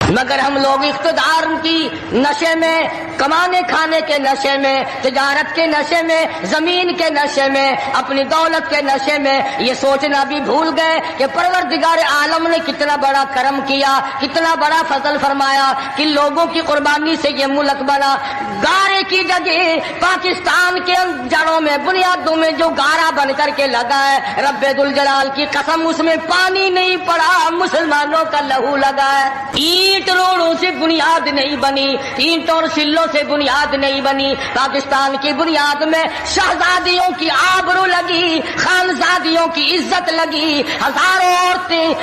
مگر ہم لوگ اقتدار کی نشے میں، کمانے کھانے کے نشے میں، تجارت کے نشے میں، زمین کے نشے میں، اپنی دولت کے نشے میں یہ سوچنا بھی بھول گئے کہ پروردگار عالم نے کتنا بڑا کرم کیا، کتنا بڑا فضل فرمایا کہ لوگوں کی قربانی سے یہ ملک بنا۔ گارے کی جگہ پاکستان کے جڑوں میں، بنیادوں میں جو گارا بن کر کے لگا ہے، رب ذوالجلال کی قسم اس میں پانی نہیں پڑا، مسلمانوں کا لہو لگا ہے۔ اینٹ روڑوں سے بنیاد نہیں بنی، اینٹ اور سلوں سے بنیاد نہیں بنی، پاکستان کی بنیاد میں شہزادیوں کی آبرو لگی، خانزادیوں کی عزت لگی، ہزاروں عورتیں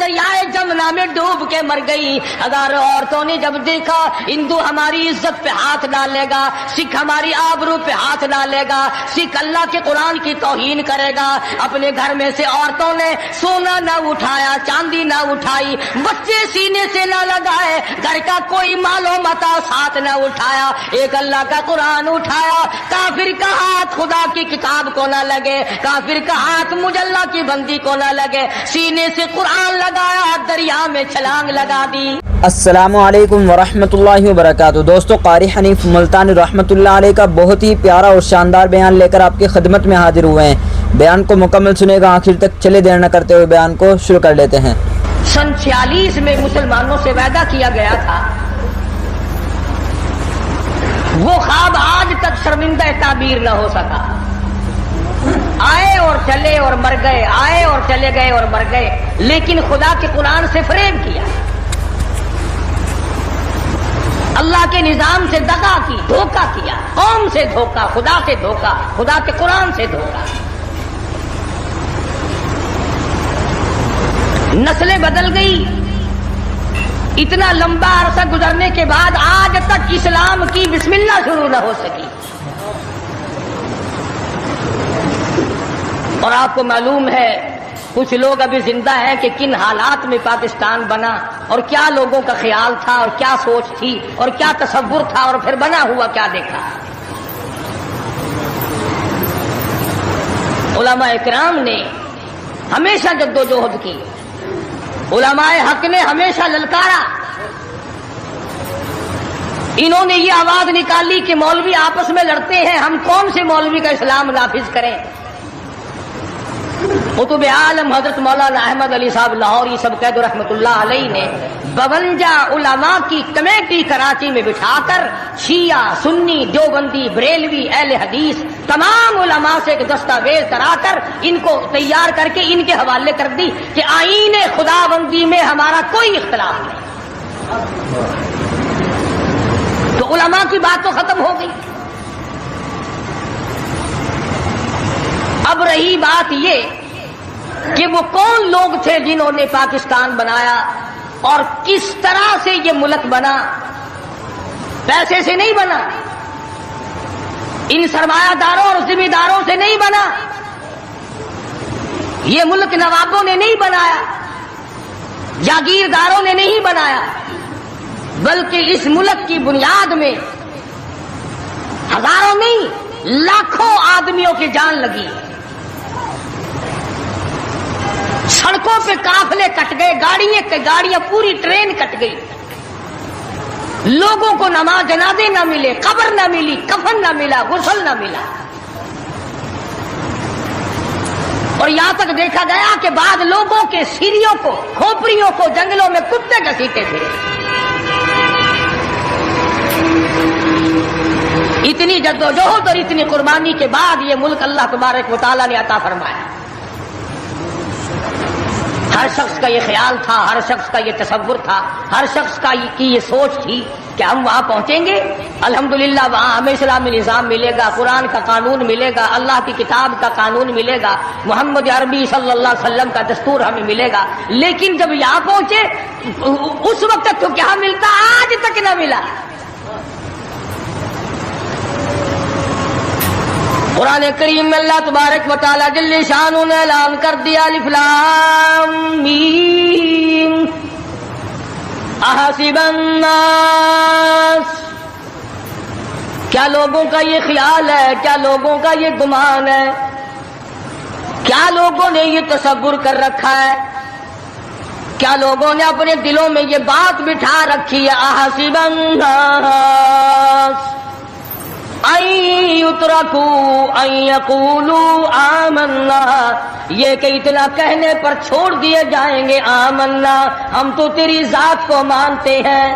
دریائے جمنا میں ڈوب کے مر گئی۔ ہزاروں عورتوں نے جب دیکھا ہندو ہماری عزت پہ ہاتھ ڈالے گا، سکھ ہماری آبرو پہ ہاتھ ڈالے گا، سکھ اللہ کے قرآن کی توہین کرے گا، اپنے گھر میں سے عورتوں نے سونا نہ اٹھایا، چاندی نہ اٹھائی، بچے سینے سے نہ لگائے، گھر کا کوئی مال و متا ساتھ نہ اٹھایا، ایک اللہ کا قرآن اٹھایا۔ کافر کا ہاتھ خدا کی کتاب کو نہ لگے، کافر کا ہاتھ مجلہ کی بندی کو نہ لگے، سینے سے قرآن لگایا، دریا میں چھلانگ لگا دی۔ السلام علیکم ورحمۃ اللہ وبرکاتہ۔ دوستو، قاری حنیف ملتانی رحمۃ اللہ علیہ کا بہت ہی پیارا اور شاندار بیان لے کر آپ کی خدمت میں حاضر ہوئے ہیں۔ بیان کو مکمل سنے گا آخر تک، چلے دیر نہ کرتے ہوئے بیان کو شروع کر لیتے ہیں۔ سن 46 میں مسلمانوں سے وعدہ کیا گیا تھا، وہ خواب آج تک شرمندہ تعبیر نہ ہو سکا۔ آئے اور چلے اور مر گئے، آئے اور چلے گئے اور مر گئے، لیکن خدا کے قرآن سے فریب کیا، اللہ کے نظام سے دغا کی، دھوکہ کیا، قوم سے دھوکہ، خدا سے دھوکہ، خدا کے قرآن سے دھوکہ۔ نسلیں بدل گئی، اتنا لمبا عرصہ گزرنے کے بعد آج تک اسلام کی بسم اللہ شروع نہ ہو سکی۔ اور آپ کو معلوم ہے کچھ لوگ ابھی زندہ ہیں کہ کن حالات میں پاکستان بنا، اور کیا لوگوں کا خیال تھا، اور کیا سوچ تھی، اور کیا تصور تھا، اور پھر بنا ہوا کیا دیکھا۔ علماء کرام نے ہمیشہ جدوجہد کی، علماء حق نے ہمیشہ للکارا۔ انہوں نے یہ آواز نکالی کہ مولوی آپس میں لڑتے ہیں، ہم کون سے مولوی کا اسلام نافذ کریں۔ قطب عالم حضرت مولانا احمد علی صاحب لاہوری سب قید رحمت اللہ علیہ نے 52 علماء کی کمیٹی کراچی میں بٹھا کر شیعہ، سنی، دیوبندی، بریلوی، اہل حدیث تمام علماء سے ایک دستاویز کرا کر ان کو تیار کر کے ان کے حوالے کر دی کہ آئین خدا بندی میں ہمارا کوئی اختلاف نہیں۔ تو علماء کی بات تو ختم ہو گئی۔ اب رہی بات یہ کہ وہ کون لوگ تھے جنہوں نے پاکستان بنایا اور کس طرح سے یہ ملک بنا۔ پیسے سے نہیں بنا، ان سرمایہ داروں اور ذمہ داروں سے نہیں بنا، یہ ملک نوابوں نے نہیں بنایا، جاگیرداروں نے نہیں بنایا، بلکہ اس ملک کی بنیاد میں ہزاروں نہیں لاکھوں آدمیوں کی جان لگی۔ سڑکوں پہ قافلے کٹ گئے، گاڑیاں پوری ٹرین کٹ گئی، لوگوں کو نماز جنازے نہ ملے، قبر نہ ملی، کفن نہ ملا، غسل نہ ملا۔ اور یہاں تک دیکھا گیا کہ بعض لوگوں کے سیریوں کو، کھوپڑیوں کو جنگلوں میں کتے گھسیٹے تھے۔ اتنی جدوجہد اور اتنی قربانی کے بعد یہ ملک اللہ تبارک و تعالیٰ نے عطا فرمایا۔ ہر شخص کا یہ خیال تھا، ہر شخص کا یہ تصور تھا، ہر شخص کی یہ سوچ تھی کہ ہم وہاں پہنچیں گے، الحمدللہ وہاں ہمیں اسلامی نظام ملے گا، قرآن کا قانون ملے گا، اللہ کی کتاب کا قانون ملے گا، محمد عربی صلی اللہ علیہ وسلم کا دستور ہمیں ملے گا۔ لیکن جب یہاں پہنچے اس وقت تو کیا ملتا، آج تک نہ ملا۔ قرآن کریم میں اللہ تبارک و تعالیٰ جل شانہ نے اعلان کر دیا، الف لام میم احسب الناس، کیا لوگوں کا یہ خیال ہے، کیا لوگوں کا یہ گمان ہے، کیا لوگوں نے یہ تصور کر رکھا ہے کیا لوگوں نے اپنے دلوں میں یہ بات بٹھا رکھی ہے احسب الناس ان یترکوا ان یقولوا آمنا، یہ کہ اتنا کہنے پر چھوڑ دیے جائیں گے آمنا ہم تو تیری ذات کو مانتے ہیں،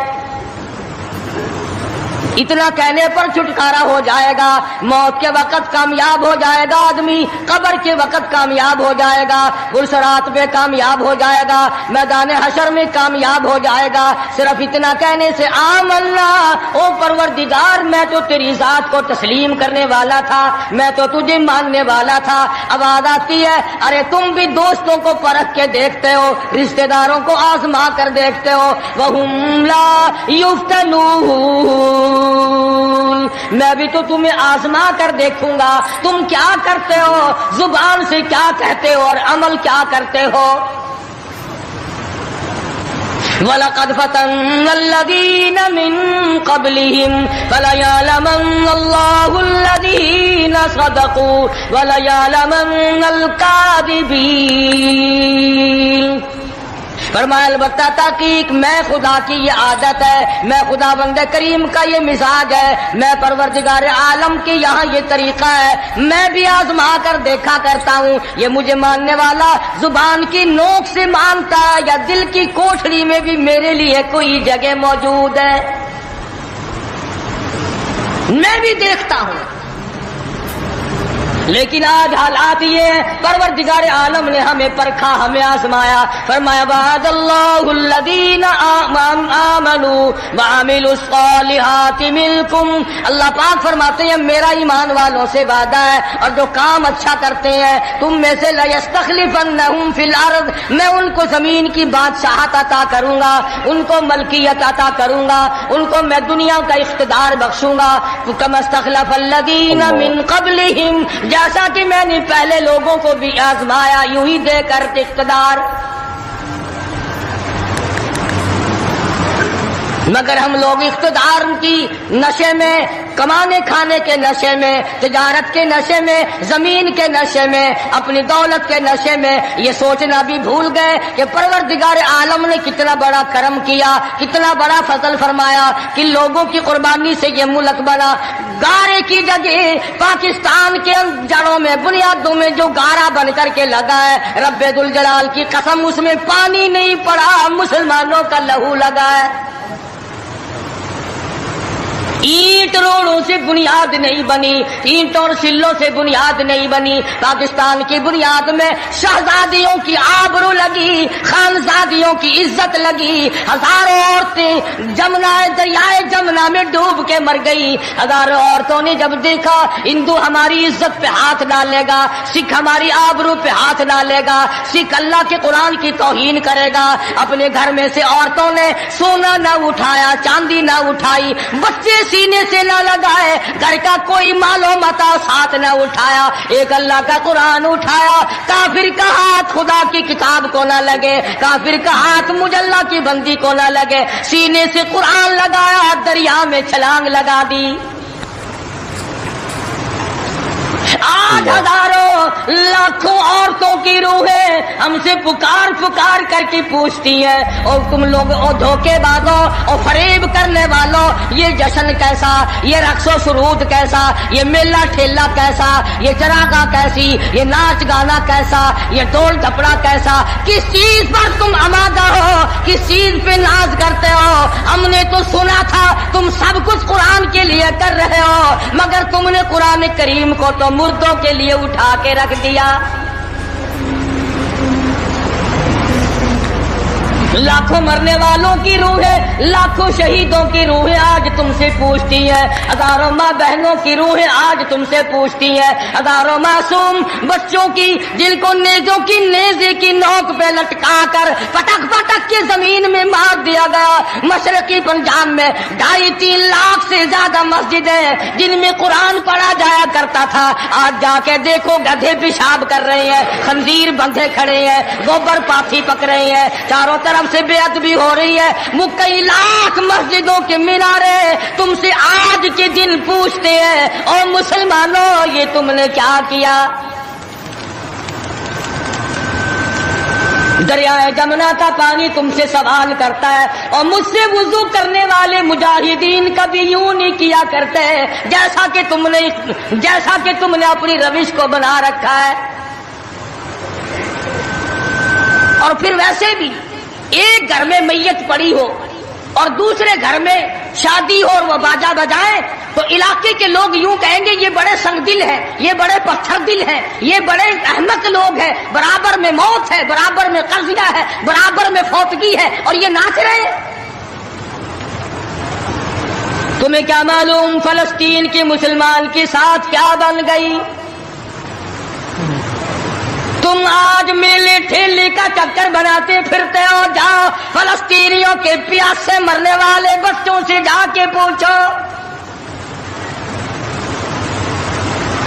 اتنا کہنے پر چھٹکارا ہو جائے گا، موت کے وقت کامیاب ہو جائے گا آدمی، قبر کے وقت کامیاب ہو جائے گا، پلسرات میں کامیاب ہو جائے گا، میدان حشر میں کامیاب ہو جائے گا، صرف اتنا کہنے سے آمنا، او پروردگار میں تو تیری ذات کو تسلیم کرنے والا تھا، میں تو تجھے ماننے والا تھا۔ اب بات آتی ہے ارے تم بھی دوستوں کو پرکھ کے دیکھتے ہو، رشتہ داروں کو آزما کر دیکھتے ہو، وَهُمْ لَا يُفْتَنُونَ، میں بھی تو تمہیں آزما کر دیکھوں گا تم کیا کرتے ہو، زبان سے کیا کہتے ہو اور عمل کیا کرتے ہو۔ وَلَقَدْ فَتَنَّا الَّذِينَ مِن قَبْلِهِمْ فَلَيَعْلَمَنَّ اللَّهُ الَّذِينَ صَدَقُوا وَلَيَعْلَمَنَّ الْكَاذِبِينَ۔ فرمایا البتہ تحقیق میں خدا کی یہ عادت ہے، میں خدا بند کریم کا یہ مزاج ہے، میں پروردگار عالم کی یہاں یہ طریقہ ہے، میں بھی آزما کر دیکھا کرتا ہوں یہ مجھے ماننے والا زبان کی نوک سے مانتا ہے یا دل کی کوٹھڑی میں بھی میرے لیے کوئی جگہ موجود ہے، میں بھی دیکھتا ہوں۔ لیکن آج حالات یہ ہیں پروردگار عالم نے ہمیں پرکھا، ہمیں آزمایا، فرمایا وعد اللہ الذین آمنوا وعملوا الصالحات منکم، اللہ پاک فرماتے ہیں میرا ایمان والوں سے وعدہ ہے اور جو کام اچھا کرتے ہیں تم میں سے لیستخلفنہم فی الارض، میں ان کو زمین کی بادشاہت عطا کروں گا، ان کو ملکیت عطا کروں گا، ان کو میں دنیا کا اقتدار بخشوں گا، کما استخلف الذین من قبلہم، جیسا کہ میں نے پہلے لوگوں کو بھی آزمایا یوں ہی دے کر اقتدار۔ مگر ہم لوگ اقتدار کی نشے میں، کمانے کھانے کے نشے میں، تجارت کے نشے میں، زمین کے نشے میں، اپنی دولت کے نشے میں یہ سوچنا بھی بھول گئے کہ پروردگار عالم نے کتنا بڑا کرم کیا، کتنا بڑا فضل فرمایا کہ لوگوں کی قربانی سے یہ ملک بنا۔ گارے کی جگہ پاکستان کے جڑوں میں، بنیادوں میں جو گارا بن کر کے لگا ہے، رب ذوالجلال کی قسم اس میں پانی نہیں پڑا، مسلمانوں کا لہو لگا ہے۔ اینٹ روڑوں سے بنیاد نہیں بنی، اینٹ اور سلوں سے بنیاد نہیں بنی، پاکستان کی بنیاد میں شہزادیوں کی آبرو لگی، خانزادیوں کی عزت لگی، ہزاروں عورتیں دریائے جمنا میں ڈوب کے مر گئی، ہزاروں عورتوں نے جب دیکھا ہندو ہماری عزت پہ ہاتھ ڈالے گا، سکھ ہماری آبرو پہ ہاتھ ڈالے گا، سکھ اللہ کے قرآن کی توہین کرے گا، اپنے گھر میں سے عورتوں نے سونا نہ اٹھایا، چاندی نہ اٹھائی، بچے سینے سے نہ لگائے، گھر کا کوئی مال و متا ساتھ نہ اٹھایا، ایک اللہ کا قرآن اٹھایا، کافر کا ہاتھ خدا کی کتاب کو نہ لگے، کافر کا ہاتھ مجھ اللہ کی بندی کو نہ لگے، سینے سے قرآن لگایا، دریا میں چھلانگ لگا دی۔ آج ہزاروں لاکھوں عورتوں کی روحیں ہم سے پکار پکار کر کے پوچھتی ہیں اور تم لوگ دھوکے بازوں اور فریب کرنے والوں، یہ جشن کیسا، یہ رقص و سرود کیسا، یہ میلہ ٹھیلا کیسا، یہ چراغاں کیسی، یہ ناچ گانا کیسا، یہ ڈول ڈھپڑا کیسا، کس چیز پر تم آمادہ ہو، کس چیز پہ ناز کرتے ہو؟ ہم نے تو سنا تھا تم سب کچھ قرآن کے لیے کر رہے ہو، مگر تم نے قرآن کریم کو تو مردوں کے لیے اٹھا کے رکھ دیا۔ لاکھوں مرنے والوں کی روحیں، لاکھوں شہیدوں کی روحیں آج تم سے پوچھتی ہیں، ہزاروں ماں بہنوں کی روحیں آج تم سے پوچھتی ہیں، ہزاروں معصوم بچوں کی جن کو نیزوں کی نیزے کی نوک پہ لٹکا کر پٹک پٹک کے زمین میں مار دیا گیا۔ مشرقی پنجاب میں 2.5-3 لاکھ سے زیادہ مسجدیں جن میں قرآن پڑھا جایا کرتا تھا، آج جا کے دیکھو گدھے پیشاب کر رہے ہیں، خنزیر بندھے کھڑے ہیں، گوبر پاتھی پک رہے ہیں، چاروں طرف سے بے ادبی ہو رہی ہے۔ وہ کئی لاکھ مسجدوں کے مینارے تم سے آج کے دن پوچھتے ہیں، اور مسلمانوں یہ تم نے کیا کیا؟ دریائے جمنا کا پانی تم سے سوال کرتا ہے، اور مجھ سے وضو کرنے والے مجاہدین کبھی یوں نہیں کیا کرتے جیسا کہ تم نے اپنی روش کو بنا رکھا ہے۔ اور پھر ویسے بھی ایک گھر میں میت پڑی ہو اور دوسرے گھر میں شادی ہو اور وہ باجا بجائیں تو علاقے کے لوگ یوں کہیں گے یہ بڑے سنگ دل ہیں، یہ بڑے پتھر دل ہیں، یہ بڑے احمق لوگ ہیں، برابر میں موت ہے، برابر میں قرضیہ ہے، برابر میں فوتگی ہے، اور یہ ناچ رہے ہیں۔ تمہیں کیا معلوم فلسطین کی مسلمان کے ساتھ کیا بن گئی؟ تم آج میلے ٹھیلے کا چکر بناتے پھرتے ہو، جاؤ فلسطینیوں کے پیاس سے مرنے والے بچوں سے جا کے پوچھو۔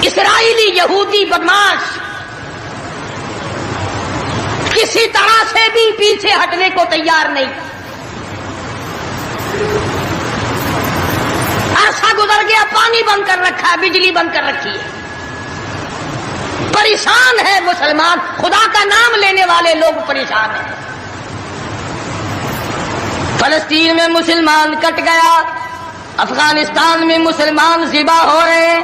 اسرائیلی یہودی بدماش کسی طرح سے بھی پیچھے ہٹنے کو تیار نہیں۔ عرصہ گزر گیا، پانی بند کر رکھا ہے، بجلی بند کر رکھی ہے، پریشان ہے مسلمان، خدا کا نام لینے والے لوگ پریشان ہیں۔ فلسطین میں مسلمان کٹ گیا، افغانستان میں مسلمان ذبح ہو رہے ہیں،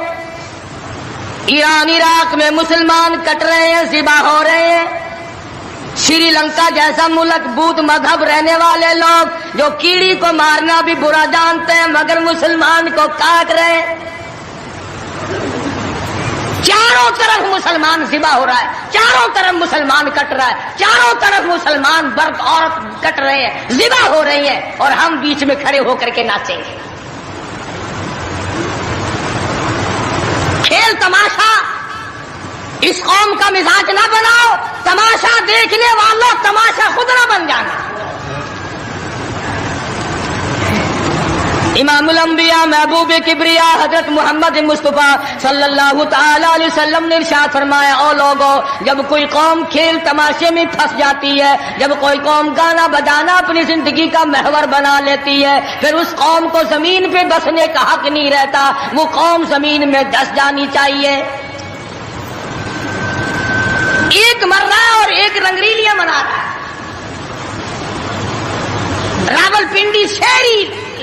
ایران عراق میں مسلمان کٹ رہے ہیں، ذبح ہو رہے ہیں، سری لنکا جیسا ملک بدھ مذہب رہنے والے لوگ جو کیڑی کو مارنا بھی برا جانتے ہیں مگر مسلمان کو کاٹ رہے ہیں۔ چاروں طرف مسلمان ذبح ہو رہا ہے، چاروں طرف مسلمان کٹ رہا ہے، چاروں طرف مسلمان مرد عورت کٹ رہے ہیں، ذبح ہو رہی ہیں، اور ہم بیچ میں کھڑے ہو کر کے ناچیں گے۔ کھیل تماشا اس قوم کا مزاج نہ بناؤ، تماشا دیکھنے والوں تماشا خود نہ بن جانا۔ امام الانبیاء محبوب کبریا حضرت محمد مصطفیٰ صلی اللہ تعالی علیہ وسلم نے ارشاد فرمایا، او لوگو، جب کوئی قوم کھیل تماشے میں پھنس جاتی ہے، جب کوئی قوم گانا بجانا اپنی زندگی کا محور بنا لیتی ہے، پھر اس قوم کو زمین پہ بسنے کا حق نہیں رہتا، وہ قوم زمین میں دس جانی چاہیے۔ ایک مر رہا ہے اور ایک رنگریلیاں منا رہا ہے۔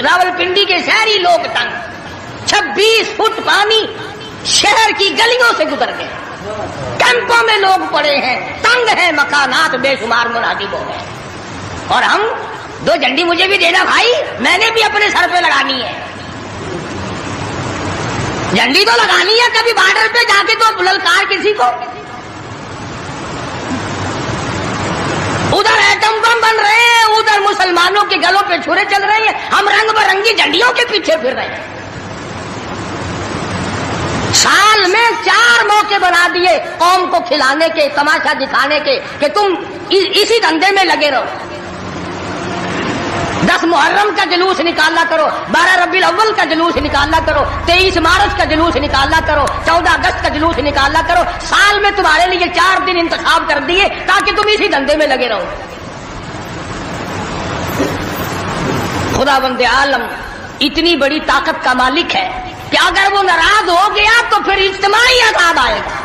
راولپنڈی کے شہری لوگ تنگ، 26 فٹ پانی شہر کی گلیوں سے گزر گئے، کیمپوں میں لوگ پڑے ہیں، تنگ ہیں، مکانات بے شمار منہدم ہو گئے، اور ہم دو جھنڈی مجھے بھی دینا بھائی، میں نے بھی اپنے سر پہ لگانی ہے، جھنڈی تو لگانی ہے، کبھی بارڈر پہ جا کے تو للکار کسی کو۔ ادھر ایٹم بم بن رہے ہیں، ادھر مسلمانوں کے گلوں پہ چھرے چل رہے ہیں، ہم رنگ برنگی جھنڈیوں کے پیچھے پھر رہے ہیں۔ سال میں 4 موقع بنا دیے قوم کو کھلانے کے، تماشا دکھانے کے، کہ تم اسی دھندے میں لگے رہو۔ 10 محرم کا جلوس نکالا کرو، 12 ربیع الاول کا جلوس نکالا کرو، 23 مارچ کا جلوس نکالا کرو، 14 اگست کا جلوس نکالا کرو، سال میں تمہارے لیے 4 دن انتخاب کر دیے تاکہ تم اسی دھندے میں لگے رہو۔ خدا بند عالم اتنی بڑی طاقت کا مالک ہے کہ اگر وہ ناراض ہو گیا تو پھر اجتماعی عذاب آئے گا،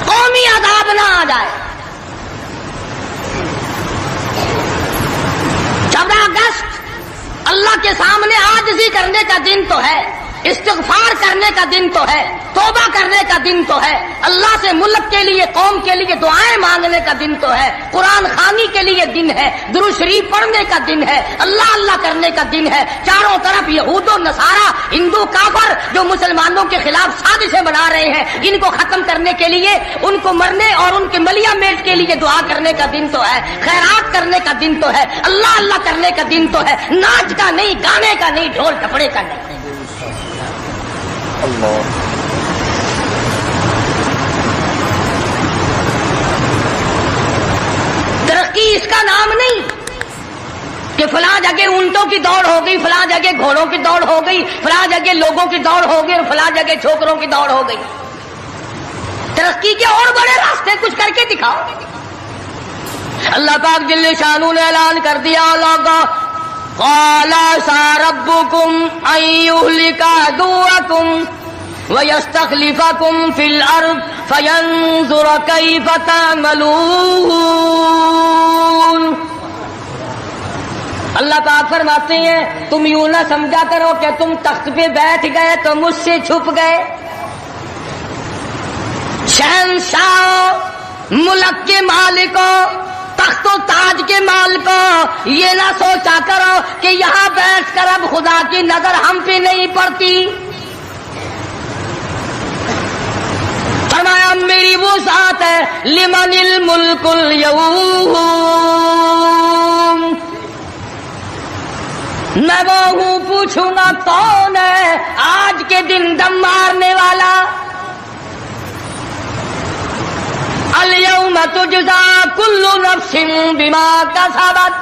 قومی عذاب نہ آ جائے۔ 14 اگست اللہ کے سامنے عاجزی کرنے کا دن تو ہے، استغفار کرنے کا دن تو ہے، توبہ کرنے کا دن تو ہے، اللہ سے ملک کے لیے، قوم کے لیے دعائیں مانگنے کا دن تو ہے، قرآن خوانی کے لیے دن ہے، درود شریف پڑھنے کا دن ہے، اللہ اللہ کرنے کا دن ہے۔ چاروں طرف یہود و نصارہ، ہندو کافر جو مسلمانوں کے خلاف سازشیں بنا رہے ہیں، ان کو ختم کرنے کے لیے، ان کو مرنے اور ان کے ملیا میٹ کے لیے دعا کرنے کا دن تو ہے، خیرات کرنے کا دن تو ہے، اللہ اللہ کرنے کا دن تو ہے، ناچ کا نہیں، گانے کا نہیں، ڈھول ٹپڑے کا نہیں۔ اللہ ترقی اس کا نام نہیں کہ فلاں جگہ اونٹوں کی دوڑ ہو گئی، فلاں جگہ گھوڑوں کی دوڑ ہو گئی، فلاں جگہ لوگوں کی دوڑ ہو گئی اور فلاں جگہ چھوکروں کی دوڑ ہو گئی۔ ترقی کے اور بڑے راستے کچھ کر کے دکھاؤ۔ اللہ پاک جل شانہ نے اعلان کر دیا، لوگوں قال عسى ربكم أن يهلك عدوكم وَيَسْتَخْلِفَكُمْ فِي الْأَرْضِ فَيَنْظُرَ كَيْفَ تَعْمَلُونَ۔ اللہ پاک فرماتے ہیں تم یوں نہ سمجھا کرو کہ تم تخت پہ بیٹھ گئے تو مجھ سے چھپ گئے۔ شہنشاہ ملک کے مالکوں، تخت و تاج کے مالکوں، یہ نہ سوچا کرو کہ یہاں بیٹھ کر اب خدا کی نظر ہم پہ نہیں پڑتی۔ فرمایا میری وہ ذات ہے لمن الملک اليوم، میں وہ ہوں پوچھوں گا کون ہے آج کے دن دم مارنے والا۔ الیوم تجزا کل نفس بما کسبت،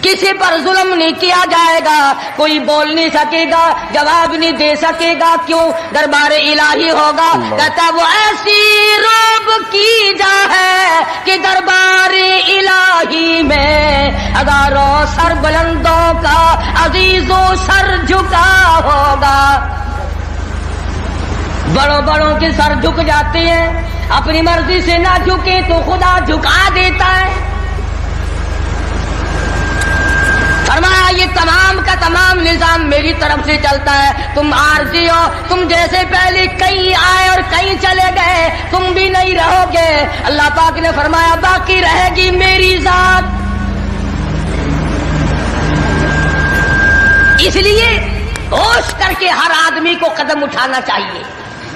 کسی پر ظلم نہیں کیا جائے گا، کوئی بول نہیں سکے گا، جواب نہیں دے سکے گا، کیوں؟ دربار الہی ہوگا۔ کہتا وہ ایسی روب کی جا ہے کہ دربار الہی میں ہزاروں سر بلندوں کا عزیزوں سر جھکا ہوگا۔ بڑوں بڑوں کے سر جھک جاتے ہیں، اپنی مرضی سے نہ جھکے تو خدا جھکا دیتا ہے۔ فرمایا یہ تمام کا تمام نظام میری طرف سے چلتا ہے، تم عارضی ہو، تم جیسے پہلے کئی آئے اور کئی چلے گئے، تم بھی نہیں رہو گے۔ اللہ پاک نے فرمایا باقی رہے گی میری ذات۔ اس لیے ہوش کر کے ہر آدمی کو قدم اٹھانا چاہیے،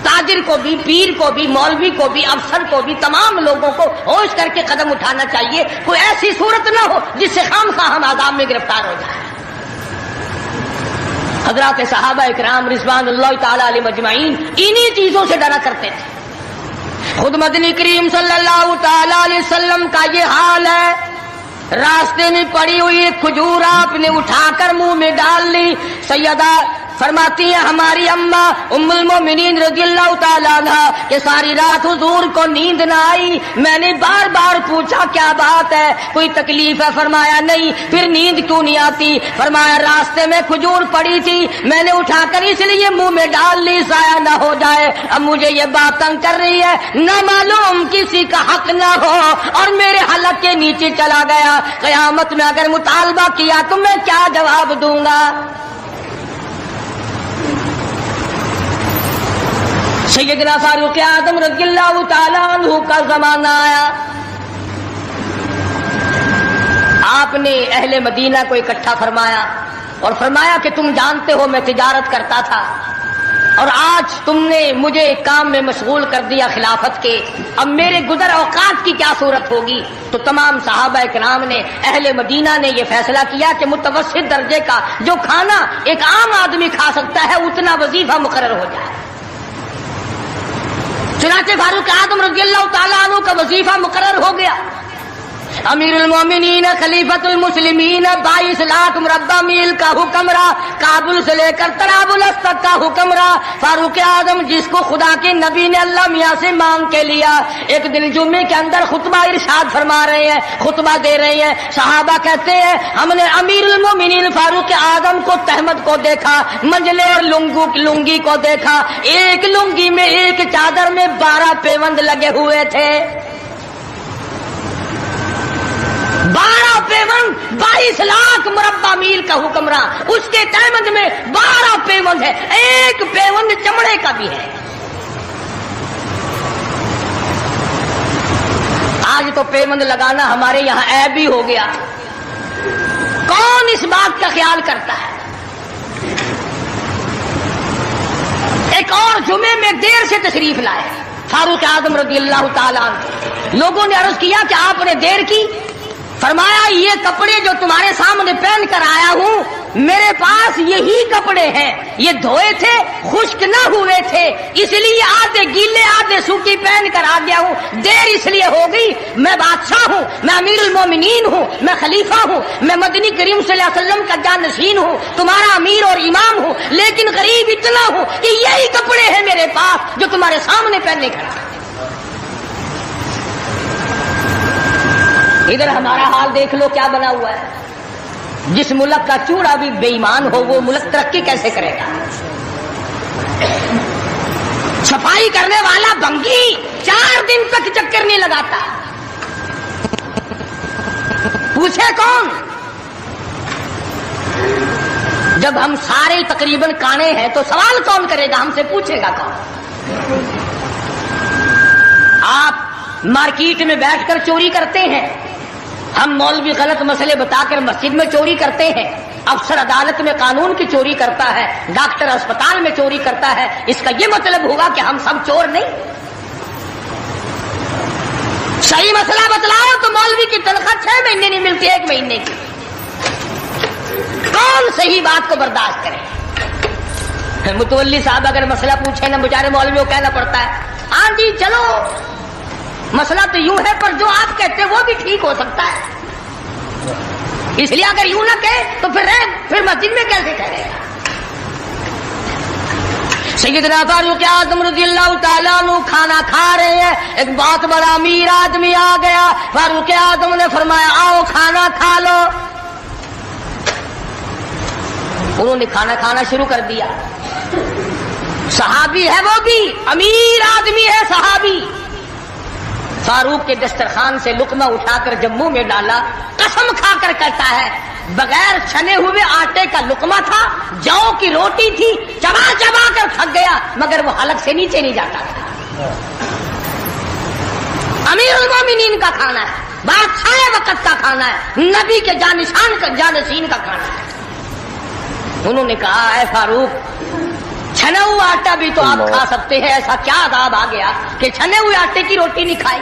تاجر کو بھی، پیر کو بھی، مولوی کو بھی، افسر کو بھی، تمام لوگوں کو ہوش کر کے قدم اٹھانا چاہیے۔ کوئی ایسی صورت نہ ہو جس سے خامخواہ ہم عذاب میں گرفتار ہو جائیں۔ حضرات صحابہ اکرام رضوان اللہ تعالی علیہم اجمعین انہی چیزوں سے ڈرا کرتے تھے۔ خود مدنی کریم صلی اللہ تعالی علیہ وسلم کا یہ حال ہے، راستے میں پڑی ہوئی ایک کھجور آپ نے اٹھا کر منہ میں ڈال لی۔ سیدہ فرماتی ہیں ہماری اماں ام المومنین رضی اللہ تعالیٰ عنہ کہ ساری رات حضور کو نیند نہ آئی، میں نے بار بار پوچھا کیا بات ہے، کوئی تکلیف ہے؟ فرمایا نہیں۔ پھر نیند کیوں نہیں آتی؟ فرمایا راستے میں کھجور پڑی تھی، میں نے اٹھا کر اس لیے منہ میں ڈال لی ضائع نہ ہو جائے، اب مجھے یہ بات تنگ کر رہی ہے، نہ معلوم کسی کا حق نہ ہو اور میرے حلق کے نیچے چلا گیا، قیامت میں اگر مطالبہ کیا تو میں کیا جواب دوں گا؟ سیدنا فاروق اعظم رضی اللہ تعالیٰ عنہ کا زمانہ آیا، آپ نے اہل مدینہ کو اکٹھا فرمایا اور فرمایا کہ تم جانتے ہو میں تجارت کرتا تھا اور آج تم نے مجھے ایک کام میں مشغول کر دیا خلافت کے، اب میرے گزر اوقات کی کیا صورت ہوگی؟ تو تمام صحابہ کرام نے، اہل مدینہ نے یہ فیصلہ کیا کہ متوسط درجے کا جو کھانا ایک عام آدمی کھا سکتا ہے اتنا وظیفہ مقرر ہو جائے۔ چنانچہ فاروق اعظم رضی اللہ تعالیٰ عنہ کا وظیفہ مقرر ہو گیا۔ امیر المومنین خلیفۃ المسلمین 22 لاکھ مربع میل کا حکمراں، کابل سے لے کر طرابلس تک کا حکمراں، فاروق اعظم جس کو خدا کے نبی نے اللہ میاں سے مانگ کے لیا۔ ایک دن جمعے کے اندر خطبہ ارشاد فرما رہے ہیں، خطبہ دے رہے ہیں، صحابہ کہتے ہیں ہم نے امیر المومنین فاروق اعظم کو تہمت کو دیکھا، منجلے اور لنگی کو دیکھا، ایک لنگی میں ایک چادر میں 12 پیوند لگے ہوئے تھے، 12 پیوند، 22 لاکھ مربع میل کا حکمراں، اس کے تہمند میں 12 پیوند ہے، ایک پیوند چمڑے کا بھی ہے۔ آج تو پیوند لگانا ہمارے یہاں عیب بھی ہو گیا، کون اس بات کا خیال کرتا ہے؟ ایک اور جمعے میں دیر سے تشریف لائے فاروق اعظم رضی اللہ تعالیٰ عنہ، لوگوں نے عرض کیا کہ آپ نے دیر کی؟ فرمایا یہ کپڑے جو تمہارے سامنے پہن کر آیا ہوں میرے پاس یہی کپڑے ہیں، یہ دھوئے تھے، خشک نہ ہوئے تھے، اس لیے آدھے گیلے آدھے سوکھی پہن کر آ گیا ہوں، دیر اس لیے ہو گئی، میں بادشاہ ہوں، میں امیر المومنین ہوں، میں خلیفہ ہوں، میں مدنی کریم صلی اللہ علیہ وسلم کا جانشین ہوں، تمہارا امیر اور امام ہوں، لیکن غریب اتنا ہوں کہ یہی کپڑے ہیں میرے پاس جو تمہارے سامنے پہننے کا۔ ادھر ہمارا حال دیکھ لو کیا بنا ہوا ہے، جس ملک کا چوڑا بھی بے ایمان ہو وہ ملک ترقی کیسے کرے گا؟ صفائی کرنے والا بنگی 4 دن تک چکر نہیں لگاتا. پوچھے کون؟ جب ہم سارے تقریباً کانے ہیں تو سوال کون کرے گا؟ ہم سے پوچھے گا کون؟ آپ مارکیٹ میں بیٹھ کر چوری کرتے ہیں، ہم مولوی غلط مسئلے بتا کر مسجد میں چوری کرتے ہیں، افسر عدالت میں قانون کی چوری کرتا ہے، ڈاکٹر اسپتال میں چوری کرتا ہے. اس کا یہ مطلب ہوگا کہ ہم سب چور نہیں؟ صحیح مسئلہ بتلاؤ تو مولوی کی تنخواہ 6 مہینے نہیں ملتی، 1 مہینے کی. کون صحیح بات کو برداشت کرے؟ متولی صاحب اگر مسئلہ پوچھے نا، بیچارے مولوی کو کہنا پڑتا ہے ہاں جی چلو مسئلہ تو یوں ہے، پر جو آپ کہتے ہیں وہ بھی ٹھیک ہو سکتا ہے. اس لیے اگر یوں نہ کہے تو پھر مسجد میں کیسے کہے گا؟ سیدنا فاروق اعظم رضی اللہ تعالیٰ عنہ کھانا کھا رہے ہیں، ایک بہت بڑا امیر آدمی آ گیا. فاروق اعظم نے فرمایا آؤ کھانا کھا لو. انہوں نے کھانا کھانا شروع کر دیا. صحابی ہے، وہ بھی امیر آدمی ہے صحابی. فاروق کے دسترخوان سے لقمہ اٹھا کر جب منہ میں ڈالا، قسم کھا کر کہتا ہے بغیر چھنے ہوئے آٹے کا لقمہ تھا، جو کی روٹی تھی، چبا چبا کر تھک گیا مگر وہ حلق سے نیچے نہیں جاتا تھا. امیر المومنین کا کھانا ہے، بادشاہ وقت کا کھانا ہے، نبی کے جانشین کا کھانا ہے. انہوں نے کہا اے فاروق چھنا ہوا آٹا بھی تو آپ کھا سکتے ہیں، ایسا کیا عذاب آ گیا کہ چھنے ہوئے آٹے کی روٹی نہیں کھائی؟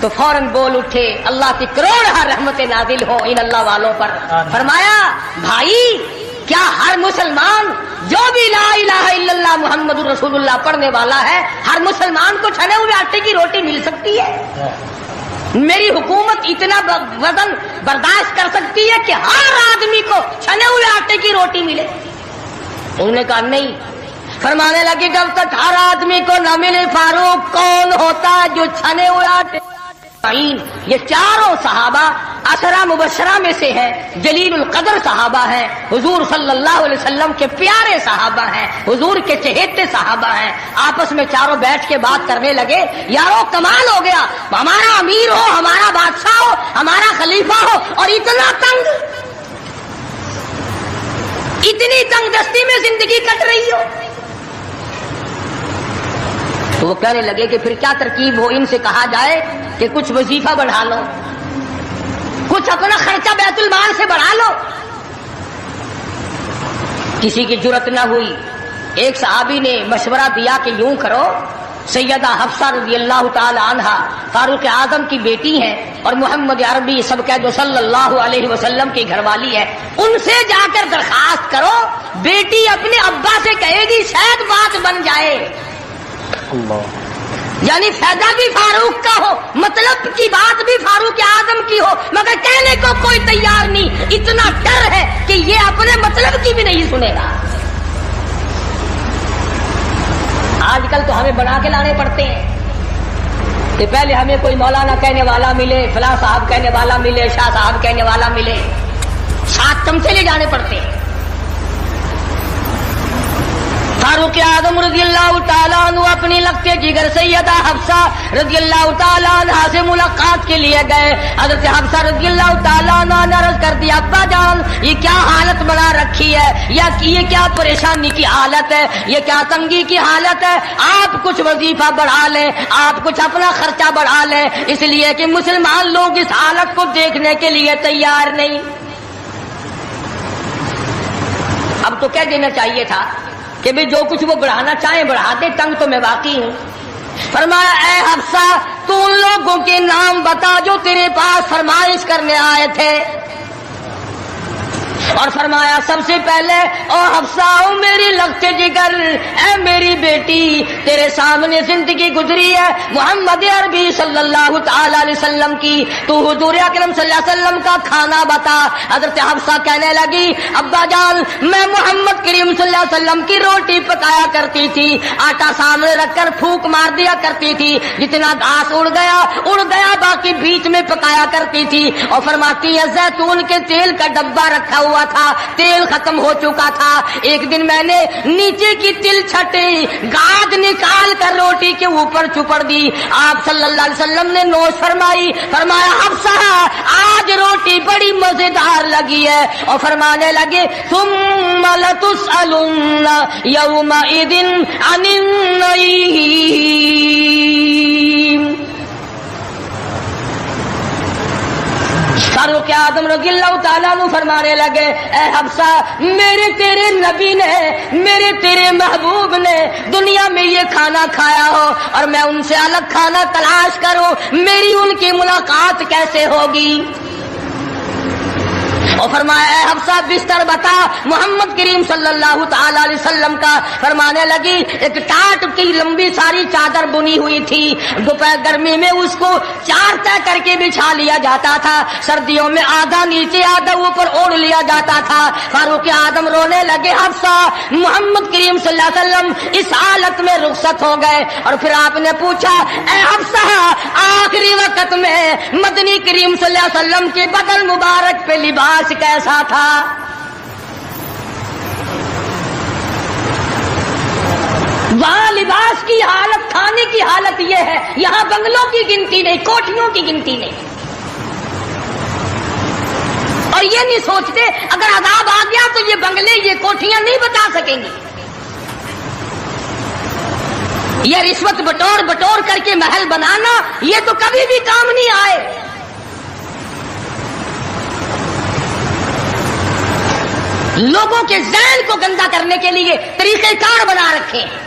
تو فوراً بول اٹھے اللہ کی کروڑ رحمت نازل ہو ان اللہ والوں پر. فرمایا بھائی کیا ہر مسلمان جو بھی لا الہ الا اللہ محمد رسول اللہ پڑھنے والا ہے، ہر مسلمان کو چھنے ہوئے آٹے کی روٹی مل سکتی ہے؟ میری حکومت اتنا وزن برداشت کر سکتی ہے کہ ہر آدمی کو چھنے ہوئے آٹے کی روٹی ملے؟ انہوں نے کہا نہیں. فرمانے لگے جب تک ہر آدمی کو نہ ملے فاروق کون ہوتا ہے جو چھنے ہوئے آٹے؟ یہ چاروں صحابہ عشرہ مبشرہ میں سے ہیں، جلیل القدر صحابہ ہیں، حضور صلی اللہ علیہ وسلم کے پیارے صحابہ ہیں، حضور کے چہیتے صحابہ ہیں. آپس میں چاروں بیٹھ کے بات کرنے لگے یارو کمال ہو گیا، ہمارا امیر ہو، ہمارا بادشاہ ہو، ہمارا خلیفہ ہو اور اتنا تنگ، اتنی تنگ دستی میں زندگی کٹ رہی ہو. تو وہ کہنے لگے کہ پھر کیا ترکیب ہو؟ ان سے کہا جائے کہ کچھ وظیفہ بڑھا لو، کچھ اپنا خرچہ بیت المال سے بڑھا لو. کسی کی جرت نہ ہوئی. ایک صحابی نے مشورہ دیا کہ یوں کرو، سیدہ حفصہ رضی اللہ تعالی عنہا فاروق اعظم کی بیٹی ہیں اور محمد عربی سب کہہ دو صلی اللہ علیہ وسلم کی گھر والی ہے، ان سے جا کر درخواست کرو، بیٹی اپنے ابا سے کہے گی شاید بات بن جائے. یعنی فائدہ بھی فاروق کا ہو، مطلب کی بات بھی فاروق اعظم کی ہو، مگر کہنے کو کوئی تیار نہیں. اتنا ڈر ہے کہ یہ اپنے مطلب کی بھی نہیں سنے گا. آج کل تو ہمیں بنا کے لانے پڑتے ہیں کہ پہلے ہمیں کوئی مولانا کہنے والا ملے، فلاں صاحب کہنے والا ملے، شاہ صاحب کہنے والا ملے، 7 چمچے لے جانے پڑتے ہیں. فاروق اعظم رضی اللہ تعالیٰ عنہ اپنی لگتے کی گھر سیدہ حفصہ رضی اللہ تعالیٰ عنہ سے ملاقات کے لیے گئے. حضرت حفصہ رضی اللہ تعالیٰ عنہ نے عرض کر دیا ابا جان یہ کیا حالت بنا رکھی ہے، یا یہ کیا پریشانی کی حالت ہے، یہ کیا تنگی کی حالت ہے؟ آپ کچھ وظیفہ بڑھا لیں، آپ کچھ اپنا خرچہ بڑھا لیں، اس لیے کہ مسلمان لوگ اس حالت کو دیکھنے کے لیے تیار نہیں. اب تو کہہ دینا چاہیے تھا کہ بھی جو کچھ وہ بڑھانا چاہیں بڑھا دے، تنگ تو میں واقعی ہوں. فرمایا اے حفصہ تو ان لوگوں کے نام بتا جو تیرے پاس فرمائش کرنے آئے تھے. اور فرمایا سب سے پہلے او حفصہ او میری لگتے جگر، اے میری بیٹی تیرے سامنے زندگی گزری ہے محمد عربی صلی اللہ تعالی علیہ وسلم کی، تو حضور اکرم صلی اللہ علیہ وسلم کا کھانا بتا. حضرت حفصہ کہنے لگی ابا جان میں محمد کریم صلی اللہ علیہ وسلم کی روٹی پکایا کرتی تھی، آٹا سامنے رکھ کر پھونک مار دیا کرتی تھی، جتنا گھاس اڑ گیا باقی بیچ میں پکایا کرتی تھی. اور فرماتی ہے زیتون کے تیل کا ڈبہ رکھا ہوا تھا، تیل ختم ہو چکا تھا۔ ایک دن میں نے نیچے کی تل چھٹی گاد نکال کر روٹی کے اوپر چپڑ دی۔ آپ صلی اللہ علیہ وسلم نے نوش فرمائی، فرمایا حفصہ آج روٹی بڑی مزیدار لگی ہے، اور فرمانے لگے ثم لتسألن یومئذ عن النعیم۔ فاروق اعظم رضی اللہ تعالیٰ عنہ فرمانے لگے اے حفصہ، میرے تیرے نبی نے، میرے تیرے محبوب نے دنیا میں یہ کھانا کھایا ہو اور میں ان سے الگ کھانا تلاش کروں، میری ان کی ملاقات کیسے ہوگی؟ اور فرمایا اے حفصہ بستر بتا محمد کریم صلی اللہ تعالی علیہ وسلم کا۔ فرمانے لگی ایک ٹاٹ کی لمبی ساری چادر بنی ہوئی تھی، دوپہر گرمی میں اس کو چار طے کر کے بچھا لیا جاتا تھا، سردیوں میں آدھا نیچے آدھا اوپر اوڑھ لیا جاتا تھا۔ فاروق اعظم رونے لگے حفصہ محمد کریم صلی اللہ علیہ وسلم اس حالت میں رخصت ہو گئے، اور پھر آپ نے پوچھا اے حفصہ آخری وقت میں مدنی کریم صلی اللہ علیہ وسلم کے بدن مبارک پہ لباس کیسا تھا؟ وہاں لباس کی حالت، کھانے کی حالت یہ ہے، یہاں بنگلوں کی گنتی نہیں، کوٹھیوں کی گنتی نہیں، اور یہ نہیں سوچتے اگر عذاب آ گیا تو یہ بنگلے یہ کوٹھیاں نہیں بتا سکیں گے۔ یہ رشوت بٹور کر کے محل بنانا یہ تو کبھی بھی کام نہیں آئے۔ لوگوں کے ذہن کو گندا کرنے کے لیے طریقہ کار بنا رکھے ہیں۔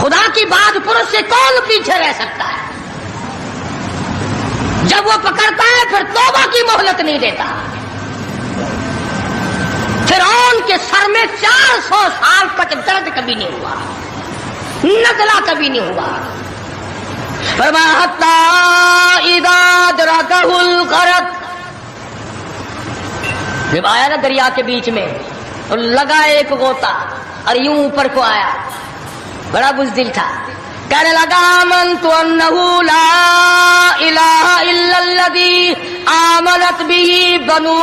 خدا کی بات پرس سے کون پیچھے رہ سکتا ہے؟ جب وہ پکڑتا ہے پھر توبہ کی مہلت نہیں دیتا۔ فرعون کے سر میں 400 سال تک درد کبھی نہیں ہوا، نزلہ کبھی نہیں ہوا۔ فرمایا حتی اذا ادرکہ الغرق، جب آیا نا دریا کے بیچ میں تو لگا ایک غوطہ اور یوں اوپر کو آیا، بڑا بزدل تھا، کہنے لگا آمنت انہ لا الہ الا الذی آمنت به بنو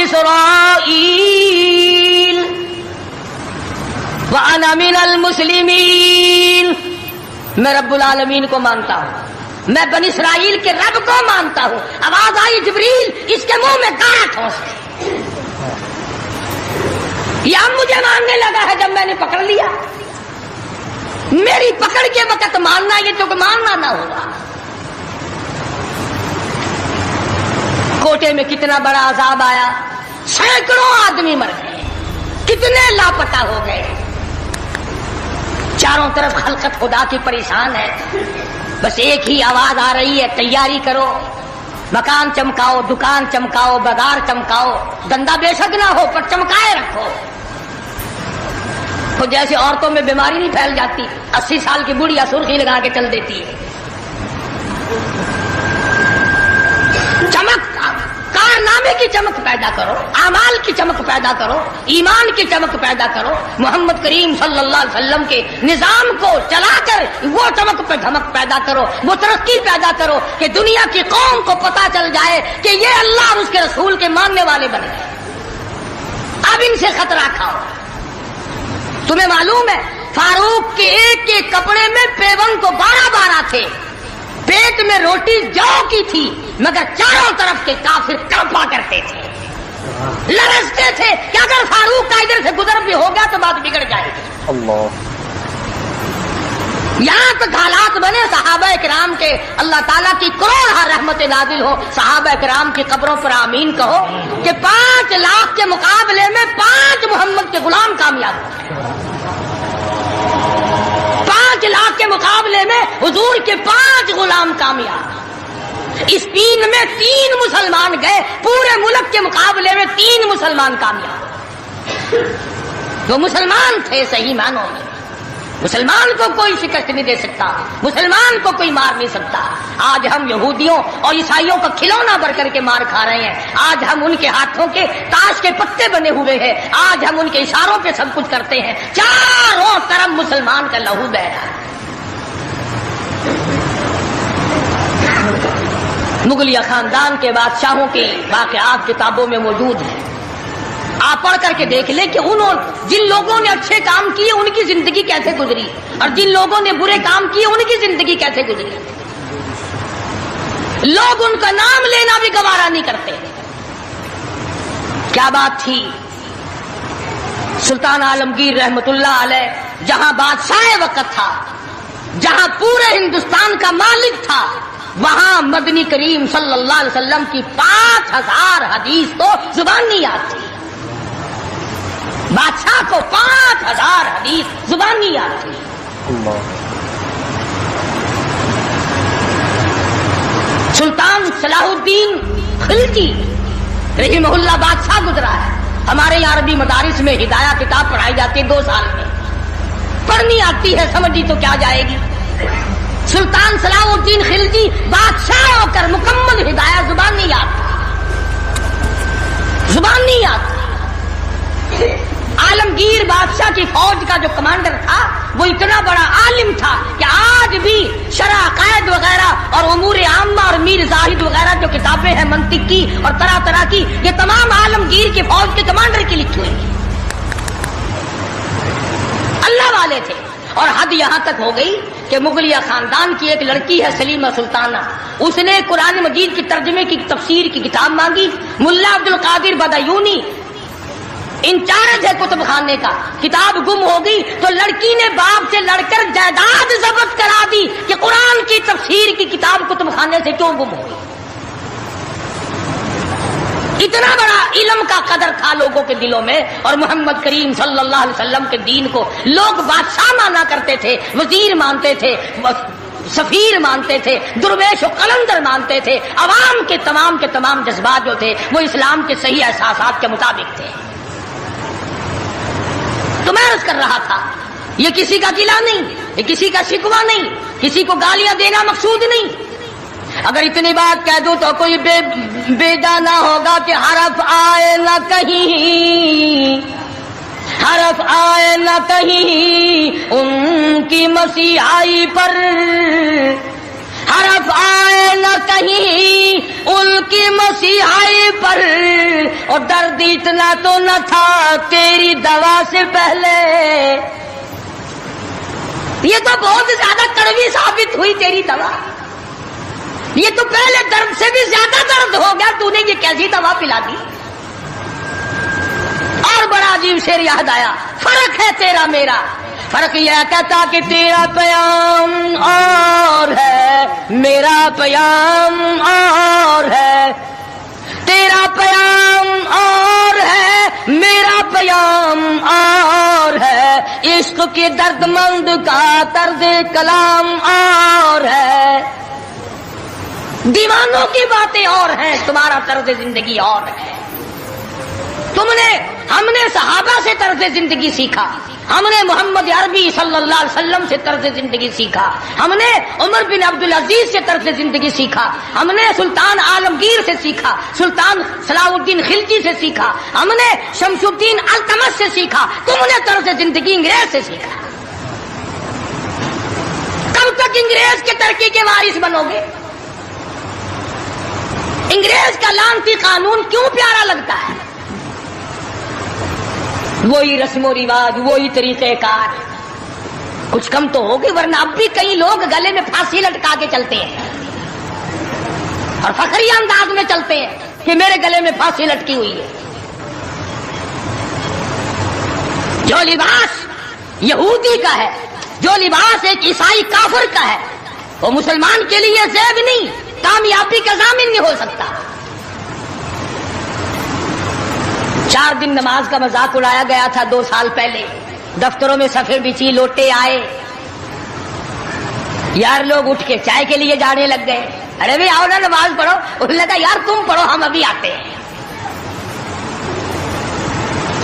اسرائیل وانا من المسلمین، میں رب العالمین کو مانتا ہوں، میں بنی اسرائیل کے رب کو مانتا ہوں۔ آواز آئی جبریل اس کے منہ میں گانا ٹھونس دے۔ یہ اب مجھے ماننے لگا ہے جب میں نے پکڑ لیا، میری پکڑ کے وقت ماننا یہ تو ماننا نہ ہوگا۔ کوٹے میں کتنا بڑا عذاب آیا، سینکڑوں آدمی مر گئے، کتنے لاپتہ ہو گئے، چاروں طرف خلقت خدا کی پریشان ہے، بس ایک ہی آواز آ رہی ہے تیاری کرو، مکان چمکاؤ، دکان چمکاؤ، بازار چمکاؤ، دندا بے شک نہ ہو پر چمکائے رکھو۔ تو جیسے عورتوں میں بیماری نہیں پھیل جاتی، 80 سال کی بڑھیا سرخی لگا کے چل دیتی ہے، چمک کارنامے کی چمک پیدا کرو، اعمال کی چمک پیدا کرو، ایمان کی چمک پیدا کرو، محمد کریم صلی اللہ علیہ وسلم کے نظام کو چلا کر وہ چمک پہ دھمک پیدا کرو، وہ ترقی پیدا کرو کہ دنیا کی قوم کو پتا چل جائے کہ یہ اللہ اور اس کے رسول کے ماننے والے بن گئے۔ اب ان سے خطرہ کھاؤ۔ تمہیں معلوم ہے فاروق کے ایک ایک کپڑے میں پیون تو 12 تھے، پیٹ میں روٹی جو کی تھی، مگر چاروں طرف کے کافر کڑپا کرتے تھے، لرزتے تھے کہ اگر فاروق کا ادھر سے گزر بھی ہو گیا تو بات بگڑ جائے گی۔ اللہ، یہاں تک حالات بنے صحابہ کرام کے، اللہ تعالیٰ کی کروڑ رحمت نازل ہو، صحابہ کرام کی قبروں پر آمین کہو کہ 5 لاکھ کے مقابلے میں 5 محمد کے غلام کامیاب ہوئے، 5 لاکھ کے مقابلے میں حضور کے 5 غلام کامیاب، اسپین میں 3 مسلمان گئے، پورے ملک کے مقابلے میں 3 مسلمان کامیاب۔ وہ مسلمان تھے صحیح معنوں میں، مسلمان کو کوئی شکست نہیں دے سکتا، مسلمان کو کوئی مار نہیں سکتا۔ آج ہم یہودیوں اور عیسائیوں کا کھلونا بن کر کے مار کھا رہے ہیں، آج ہم ان کے ہاتھوں کے تاش کے پتے بنے ہوئے ہیں، آج ہم ان کے اشاروں پہ سب کچھ کرتے ہیں، چاروں طرف مسلمان کا لہو بہہ رہا ہے۔ مغلیہ خاندان کے بادشاہوں کے واقعات کتابوں میں موجود ہیں. آپ پڑھ کر کے دیکھ لیں کہ جن لوگوں نے اچھے کام کیے ان کی زندگی کیسے گزری اور جن لوگوں نے برے کام کیے ان کی زندگی کیسے گزری. لوگ ان کا نام لینا بھی گوارا نہیں کرتے. کیا بات تھی. سلطان عالمگیر رحمت اللہ علیہ جہاں بادشاہ وقت تھا، جہاں پورے ہندوستان کا مالک تھا، وہاں مدنی کریم صلی اللہ علیہ وسلم کی 5000 حدیث تو زبان نہیں یاد تھی. بادشاہ کو 5000 حدیث زبان نہیں یاد تھی. سلطان صلاح الدین خلجی رحمہ اللہ بادشاہ گزرا ہے. ہمارے یہاں عربی مدارس میں ہدایہ کتاب پڑھائی جاتی ہے 2 سال میں. پڑھنی آتی ہے، سمجھی تو کیا جائے گی. سلطان صلاح الدین خلجی بادشاہ ہو کر مکمل ہدایہ زبان نہیں یاد تھا. زبان نہیں یاد تھا. عالمگیر بادشاہ کی فوج کا جو کمانڈر تھا وہ اتنا بڑا عالم تھا کہ آج بھی شرح عقائد وغیرہ اور امور عامہ اور میر زاہد وغیرہ جو کتابیں ہیں منطق کی اور طرح طرح کی، یہ تمام عالمگیر کی فوج کے کمانڈر کی لکھی ہوئی ہیں. اللہ والے تھے. اور حد یہاں تک ہو گئی کہ مغلیہ خاندان کی ایک لڑکی ہے سلیمہ سلطانہ، اس نے قرآن مجید کی ترجمے کی تفسیر کی کتاب مانگی. ملا عبد القادر بدایونی انچارج ہے کتب خانے کا، کتاب گم ہو گئی تو لڑکی نے باپ سے لڑ کر جائیداد ضبط کرا دی کہ قرآن کی تفسیر کی کتاب کتب خانے سے کیوں گم ہو گئی. اتنا بڑا علم کا قدر تھا لوگوں کے دلوں میں. اور محمد کریم صلی اللہ علیہ وسلم کے دین کو لوگ بادشاہ مانا کرتے تھے، وزیر مانتے تھے، سفیر مانتے تھے، درویش و قلندر مانتے تھے. عوام کے تمام جذبات جو تھے وہ اسلام کے صحیح احساسات کے مطابق تھے. تو میں عرض کر رہا تھا یہ کسی کا گلہ نہیں، یہ کسی کا شکوہ نہیں، کسی کو گالیاں دینا مقصود نہیں. اگر اتنی بات کہہ دوں تو کوئی بے جانا ہوگا کہ حرف آئے نہ کہیں، حرف آئے نہ کہیں ان کی مسیحائی پر، حرف آئے نہ کہیں ان کی مسیحائی پر. اور درد اتنا تو نہ تھا تیری دوا سے پہلے. یہ تو بہت زیادہ کڑوی ثابت ہوئی تیری دوا. یہ تو پہلے درد سے بھی زیادہ درد ہو گیا، تو نے یہ کیسی دوا پلا دی. اور بڑا عجیب شعر یاد آیا. فرق ہے تیرا میرا، فرق یہ کہتا کہ تیرا پیام اور ہے میرا پیام اور ہے، تیرا پیام اور ہے میرا پیام اور ہے، عشق کے درد مند کا طرز کلام اور ہے. دیوانوں کی باتیں اور ہیں، تمہارا طرز زندگی اور ہے. ہم نے صحابہ سے طرز زندگی سیکھا، ہم نے محمد عربی صلی اللہ علیہ وسلم سے طرز زندگی سیکھا، ہم نے عمر بن عبدالعزیز سے طرز زندگی سیکھا، ہم نے سلطان عالمگیر سے سیکھا، سلطان صلاح الدین خلجی سے سیکھا، ہم نے شمس الدین التمش سے سیکھا. تم نے طرز زندگی انگریز سے سیکھا. کب تک انگریز کے ترقی کے وارث بنو گے؟ انگریز کا لعنتی قانون کیوں پیارا لگتا ہے؟ وہی رسم و رواج، وہی طریقہ کار. کچھ کم تو ہوگی، ورنہ اب بھی کئی لوگ گلے میں پھانسی لٹکا کے چلتے ہیں اور فخری انداز میں چلتے ہیں کہ میرے گلے میں پھانسی لٹکی ہوئی ہے. جو لباس یہودی کا ہے، جو لباس ایک عیسائی کافر کا ہے، وہ مسلمان کے لیے زیب نہیں، کامیابی کا ضامن نہیں ہو سکتا. 4 دن نماز کا مذاق اڑایا گیا تھا 2 سال پہلے. دفتروں میں صفے بچھی، لوٹے آئے، یار لوگ اٹھ کے چائے کے لیے جانے لگ گئے. ارے بھائی آؤ نا نماز پڑھو. انہوں نے کہا یار تم پڑھو، ہم ابھی آتے ہیں.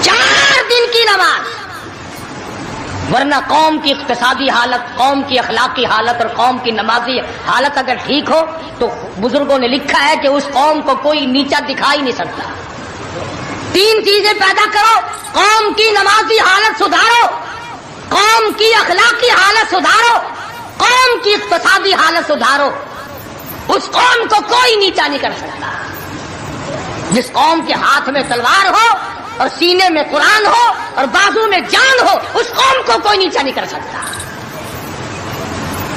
4 دن کی نماز. ورنہ قوم کی اقتصادی حالت، قوم کی اخلاقی حالت اور قوم کی نمازی حالت اگر ٹھیک ہو تو بزرگوں نے لکھا ہے کہ اس قوم کو کوئی نیچا دکھا ہی نہیں سکتا. 3 چیزیں پیدا کرو: قوم کی نمازی حالت سدھارو، قوم کی اخلاقی حالت سدھارو، قوم کی اقتصادی حالت سدھارو. اس قوم کو کوئی نیچا نہیں کر سکتا. جس قوم کے ہاتھ میں تلوار ہو اور سینے میں قرآن ہو اور بازو میں جان ہو، اس قوم کو کوئی نیچا نہیں کر سکتا.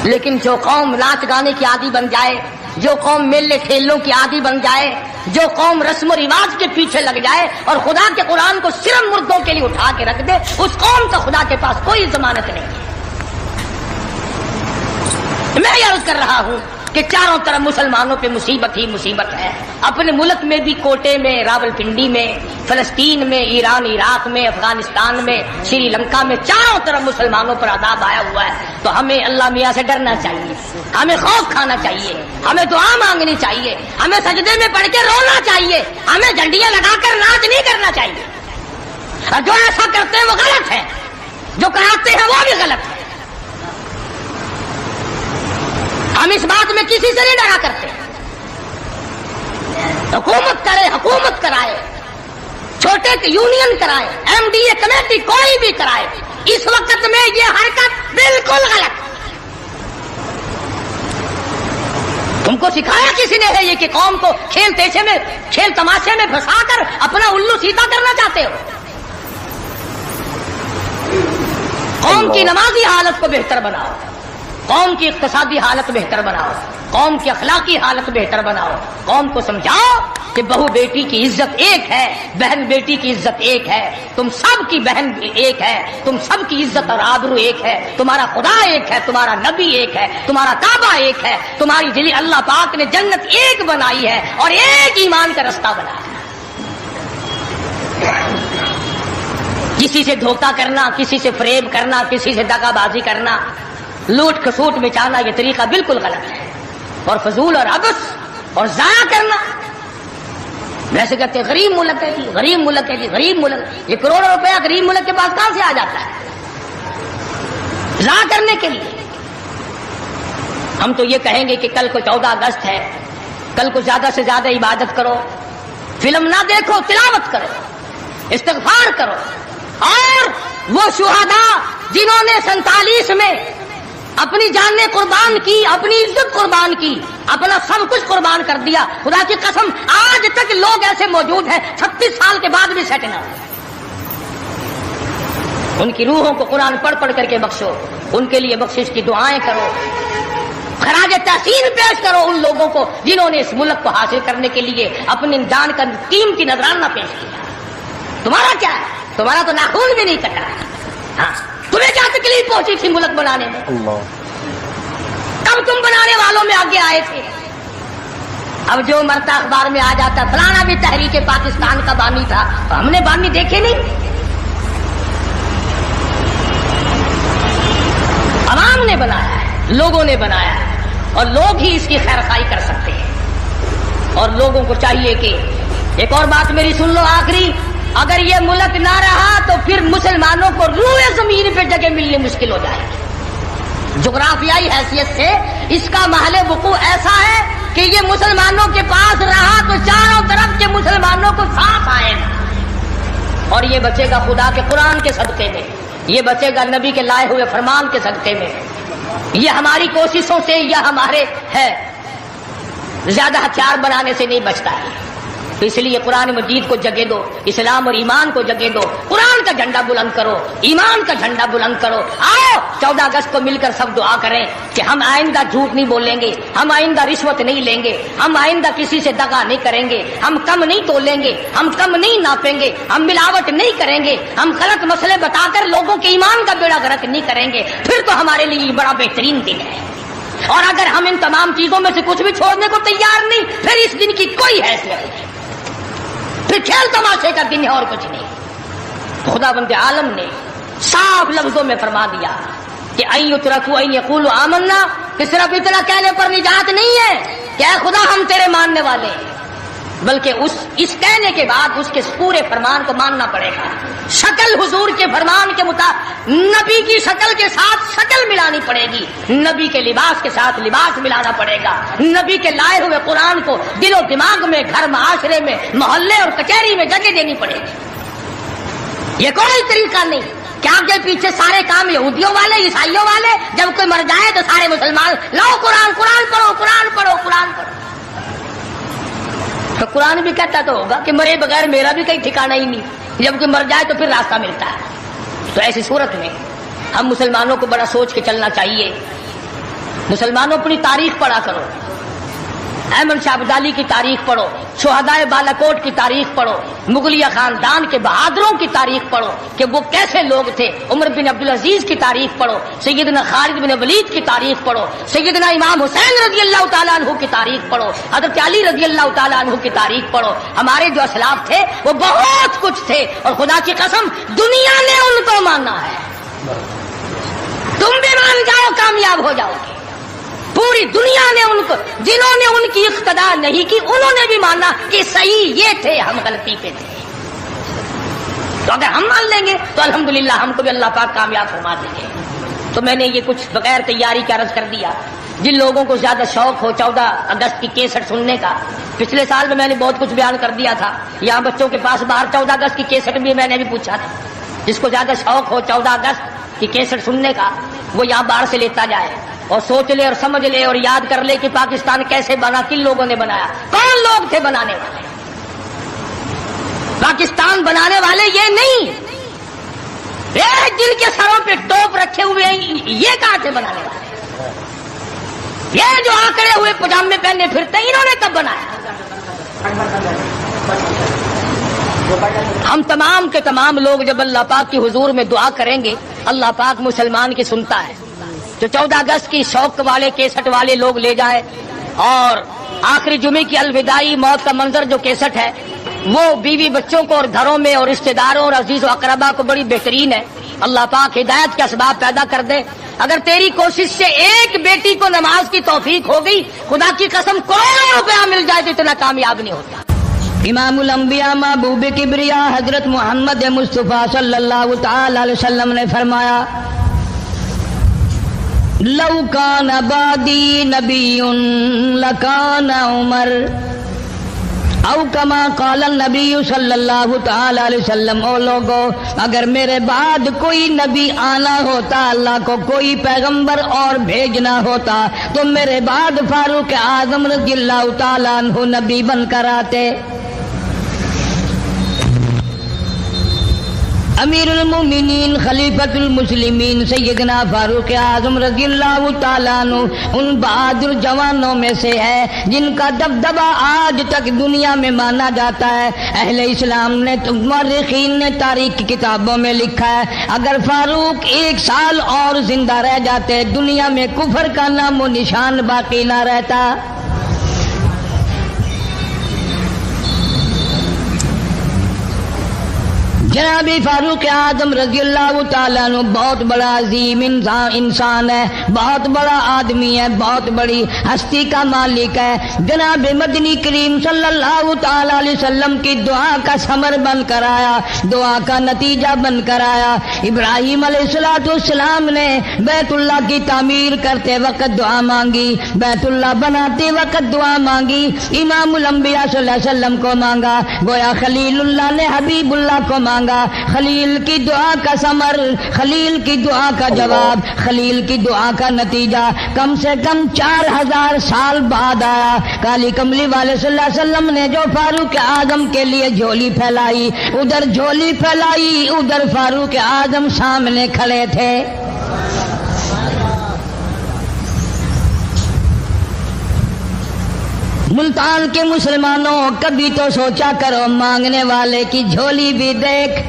لیکن جو قوم ناچ گانے کی عادی بن جائے، جو قوم میلے ٹھیلوں کی عادی بن جائے، جو قوم رسم و رواج کے پیچھے لگ جائے اور خدا کے قرآن کو صرف مردوں کے لیے اٹھا کے رکھ دے، اس قوم کا خدا کے پاس کوئی ضمانت نہیں ہے. میں یہ عرض کر رہا ہوں کہ چاروں طرف مسلمانوں پہ مصیبت ہی مصیبت ہے. اپنے ملک میں بھی کوٹے میں، راولپنڈی میں، فلسطین میں، ایران عراق میں، افغانستان میں، سری لنکا میں، چاروں طرف مسلمانوں پر عذاب آیا ہوا ہے. تو ہمیں اللہ میاں سے ڈرنا چاہیے، ہمیں خوف کھانا چاہیے، ہمیں دعا مانگنی چاہیے، ہمیں سجدے میں پڑھ کے رونا چاہیے، ہمیں جھنڈیاں لگا کر ناچ نہیں کرنا چاہیے. اور جو ایسا کرتے ہیں وہ غلط ہے، جو کراتے ہیں وہ بھی غلط ہے. ہم اس بات میں کسی سے نہیں ڈرا کرتے. حکومت کرے، حکومت کرائے، چھوٹے یونین کرائے، ایم ڈی اے کمیٹی کوئی بھی کرائے، اس وقت میں یہ حرکت بالکل غلط. تم کو سکھایا کسی نے ہے یہ کہ قوم کو کھیل تیشے میں، کھیل تماشے میں پھنسا کر اپنا الو سیدھا کرنا چاہتے ہو. قوم کی نمازی حالت کو بہتر بناؤ، قوم کی اقتصادی حالت بہتر بناؤ، قوم کی اخلاقی حالت بہتر بناؤ. قوم کو سمجھاؤ کہ بہو بیٹی کی عزت ایک ہے، بہن بیٹی کی عزت ایک ہے، تم سب کی بہن ایک ہے، تم سب کی عزت اور آبرو ایک ہے، تمہارا خدا ایک ہے، تمہارا نبی ایک ہے، تمہارا کعبہ ایک ہے، تمہاری دلی اللہ پاک نے جنت ایک بنائی ہے اور ایک ایمان کا رستہ بنایا ہے. کسی سے دھوکہ کرنا، کسی سے فریب کرنا، کسی سے دغا بازی کرنا، لوٹ کھسوٹ مچانا، یہ طریقہ بالکل غلط ہے. اور فضول اور عبث اور ضائع کرنا، ویسے کہتے ہیں غریب ملک ہے جی، غریب ملک ہے جی، غریب ملک. یہ کروڑوں روپیہ غریب ملک کے پاس کہاں سے آ جاتا ہے ضائع کرنے کے لیے؟ ہم تو یہ کہیں گے کہ کل کو 14 اگست ہے، کل کو زیادہ سے زیادہ عبادت کرو، فلم نہ دیکھو، تلاوت کرو، استغفار کرو. اور وہ شہداء جنہوں نے 47 میں اپنی جانیں قربان کی، اپنی عزت قربان کی، اپنا سب کچھ قربان کر دیا، خدا کی قسم آج تک لوگ ایسے موجود ہیں 36 سال کے بعد بھی سیٹ نہ ہوئے. ان کی روحوں کو قرآن پڑھ پڑھ کر کے بخشو، ان کے لیے بخشش کی دعائیں کرو، خراج تحسین پیش کرو ان لوگوں کو جنہوں نے اس ملک کو حاصل کرنے کے لیے اپنی جان کا قیمتی نذرانہ پیش کیا. تمہارا کیا ہے؟ تمہارا تو ناخون بھی نہیں کٹا. ہاں، تمہیں کیا تکلیف پہنچی تھی ملک بنانے میں؟ کب تم بنانے والوں میں آگے آئے تھے؟ اب جو مرتا اخبار میں آ جاتا فلانا بھی تحریک پاکستان کا بانی تھا، ہم نے بانی دیکھے نہیں. عوام نے بنایا ہے، لوگوں نے بنایا ہے، اور لوگ ہی اس کی خیر خواہی کر سکتے ہیں. اور لوگوں کو چاہیے کہ ایک اور بات میری سن لو آخری، اگر یہ ملک نہ رہا تو پھر مسلمانوں کو روئے زمین پہ جگہ ملنی مشکل ہو جائے گی. جغرافیائی حیثیت سے اس کا محل وقوع ایسا ہے کہ یہ مسلمانوں کے پاس رہا تو چاروں طرف کے مسلمانوں کو ساتھ آئے گا، اور یہ بچے گا خدا کے قرآن کے صدقے میں، یہ بچے گا نبی کے لائے ہوئے فرمان کے صدقے میں. یہ ہماری کوششوں سے یا ہمارے ہے زیادہ ہتھیار بنانے سے نہیں بچتا ہے. تو اس لیے قرآن مجید کو جگہ دو، اسلام اور ایمان کو جگہ دو، قرآن کا جھنڈا بلند کرو، ایمان کا جھنڈا بلند کرو. آؤ 14 اگست کو مل کر سب دعا کریں کہ ہم آئندہ جھوٹ نہیں بولیں گے، ہم آئندہ رشوت نہیں لیں گے، ہم آئندہ کسی سے دغا نہیں کریں گے، ہم کم نہیں تولیں گے، ہم کم نہیں ناپیں گے، ہم ملاوٹ نہیں کریں گے، ہم غلط مسئلے بتا کر لوگوں کے ایمان کا بیڑا غرق نہیں کریں گے. پھر تو ہمارے لیے یہ بڑا بہترین دن ہے. اور اگر ہم ان تمام چیزوں میں سے کچھ بھی چھوڑنے کو تیار نہیں، پھر اس دن کی کوئی حیثیت نہیں، پھر کھیل تماشے کا دن ہے اور کچھ نہیں. خدا بند عالم نے صاف لفظوں میں فرما دیا کہ ان یترکوا ان یقولوا آمنا، کہ صرف اتنا کہنے پر نجات نہیں ہے کہ اے خدا ہم تیرے ماننے والے ہیں، بلکہ اس کہنے کے بعد اس کے پورے فرمان کو ماننا پڑے گا. شکل حضور کے فرمان کے مطابق نبی کی شکل کے ساتھ شکل ملانی پڑے گی، نبی کے لباس کے ساتھ لباس ملانا پڑے گا، نبی کے لائے ہوئے قرآن کو دل و دماغ میں، گھر معاشرے میں، محلے اور کچہری میں جگہ دینی پڑے گی. یہ کوئی طریقہ نہیں کیا کے پیچھے سارے کام یہودیوں والے عیسائیوں والے؟ جب کوئی مر جائے تو سارے مسلمان لاؤ قرآن پڑھو قرآن پڑھو۔ تو قرآن بھی کہتا تو ہوگا کہ مرے بغیر میرا بھی کہیں ٹھکانہ ہی نہیں، جب کوئی مر جائے تو پھر راستہ ملتا ہے۔ تو ایسی صورت میں ہم مسلمانوں کو بڑا سوچ کے چلنا چاہیے۔ مسلمانوں اپنی تاریخ پڑھا کرو، احمد شاہ ابدالی کی تاریخ پڑھو، شہدائے بالاکوٹ کی تاریخ پڑھو، مغلیہ خاندان کے بہادروں کی تاریخ پڑھو کہ وہ کیسے لوگ تھے، عمر بن عبدالعزیز کی تاریخ پڑھو، سیدنا خالد بن ولید کی تاریخ پڑھو، سیدنا امام حسین رضی اللہ تعالیٰ عنہ کی تاریخ پڑھو، حضرت علی رضی اللہ تعالیٰ عنہ کی تاریخ پڑھو۔ ہمارے جو اسلاف تھے وہ بہت کچھ تھے، اور خدا کی قسم دنیا نے ان کو مانا ہے۔ تم بھی مان جاؤ کامیاب ہو جاؤ گے۔ پوری دنیا نے ان کو، جنہوں نے ان کی اقتدا نہیں کی انہوں نے بھی مانا کہ صحیح یہ تھے، ہم غلطی پہ تھے۔ تو اگر ہم مان لیں گے تو الحمدللہ ہم کو بھی اللہ پاک کامیاب فرما دیں گے۔ تو میں نے یہ کچھ بغیر تیاری کا عرض کر دیا۔ جن لوگوں کو زیادہ شوق ہو 14 اگست کی کیسٹ سننے کا، پچھلے سال میں نے بہت کچھ بیان کر دیا تھا، یہاں بچوں کے پاس باہر 14 اگست کی کیسٹ بھی میں نے بھی پوچھا تھا۔ جس کو زیادہ شوق ہو 14 اگست کی کیسٹ سننے کا وہ یہاں باہر سے لیتا جائے اور سوچ لے اور سمجھ لے اور یاد کر لے کہ پاکستان کیسے بنا، کن لوگوں نے بنایا، کون لوگ تھے بنانے والے۔ پاکستان بنانے والے یہ نہیں، جن کے سروں پہ ٹوپ رکھے ہوئے ہیں یہ کہاں تھے بنانے والے؟ یہ جو آکڑے ہوئے پجامے پہنے پھرتے ہیں انہوں نے کب بنایا؟ ہم تمام کے تمام لوگ جب اللہ پاک کی حضور میں دعا کریں گے اللہ پاک مسلمان کی سنتا ہے۔ جو 14 اگست کی شوق والے کیسٹ والے لوگ لے جائے، اور آخری جمعے کی الوداعی موت کا منظر جو کیسٹ ہے وہ بیوی بچوں کو اور گھروں میں اور رشتہ داروں اور عزیز و اقربا کو بڑی بہترین ہے۔ اللہ پاک ہدایت کے اسباب پیدا کر دے۔ اگر تیری کوشش سے ایک بیٹی کو نماز کی توفیق ہو گئی، خدا کی قسم کروڑوں روپیہ مل جائے تو اتنا کامیاب نہیں ہوتا۔ امام الانبیاء محبوب کبریا حضرت محمد مصطفیٰ صلی اللہ تعالی علیہ وسلم نے فرمایا، لو کان بعدی نبی لکان عمر، او کما قال النبی صلی اللہ تعالی علیہ وسلم۔ او لوگو، اگر میرے بعد کوئی نبی آنا ہوتا، اللہ کو کوئی پیغمبر اور بھیجنا ہوتا تو میرے بعد فاروق اعظم رضی اللہ تعالیٰ عنہ نبی بن کر آتے۔ امیر المومنین خلیفۃ المسلمین سیدنا فاروق اعظم رضی اللہ تعالیٰ عنہ ان بہادر جوانوں میں سے ہے جن کا دبدبہ آج تک دنیا میں مانا جاتا ہے۔ اہل اسلام نے، مورخین نے تاریخ کی کتابوں میں لکھا ہے، اگر فاروق 1 سال اور زندہ رہ جاتے دنیا میں کفر کا نام و نشان باقی نہ رہتا۔ جناب فاروق اعظم رضی اللہ تعالیٰ عنہ بہت بڑا عظیم انسان ہے، بہت بڑا آدمی ہے، بہت بڑی ہستی کا مالک ہے۔ جناب مدنی کریم صلی اللہ تعالیٰ علیہ وسلم کی دعا کا ثمر بن کر آیا، دعا کا نتیجہ بن کر آیا۔ ابراہیم علیہ السلام نے بیت اللہ کی تعمیر کرتے وقت دعا مانگی، بیت اللہ بناتے وقت دعا مانگی، امام الانبیاء صلی اللہ علیہ وسلم کو مانگا، گویا خلیل اللہ نے حبیب اللہ کو مانگا۔ خلیل کی دعا کا ثمر، خلیل کی دعا کا جواب، خلیل کی دعا کا نتیجہ کم سے کم 4000 سال بعد آیا۔ کالی کملی والے صلی اللہ علیہ وسلم نے جو فاروق اعظم کے لیے جھولی پھیلائی، ادھر جھولی پھیلائی، ادھر فاروق اعظم سامنے کھڑے تھے۔ ملتان کے مسلمانوں، کبھی تو سوچا کرو مانگنے والے کی جھولی بھی دیکھ۔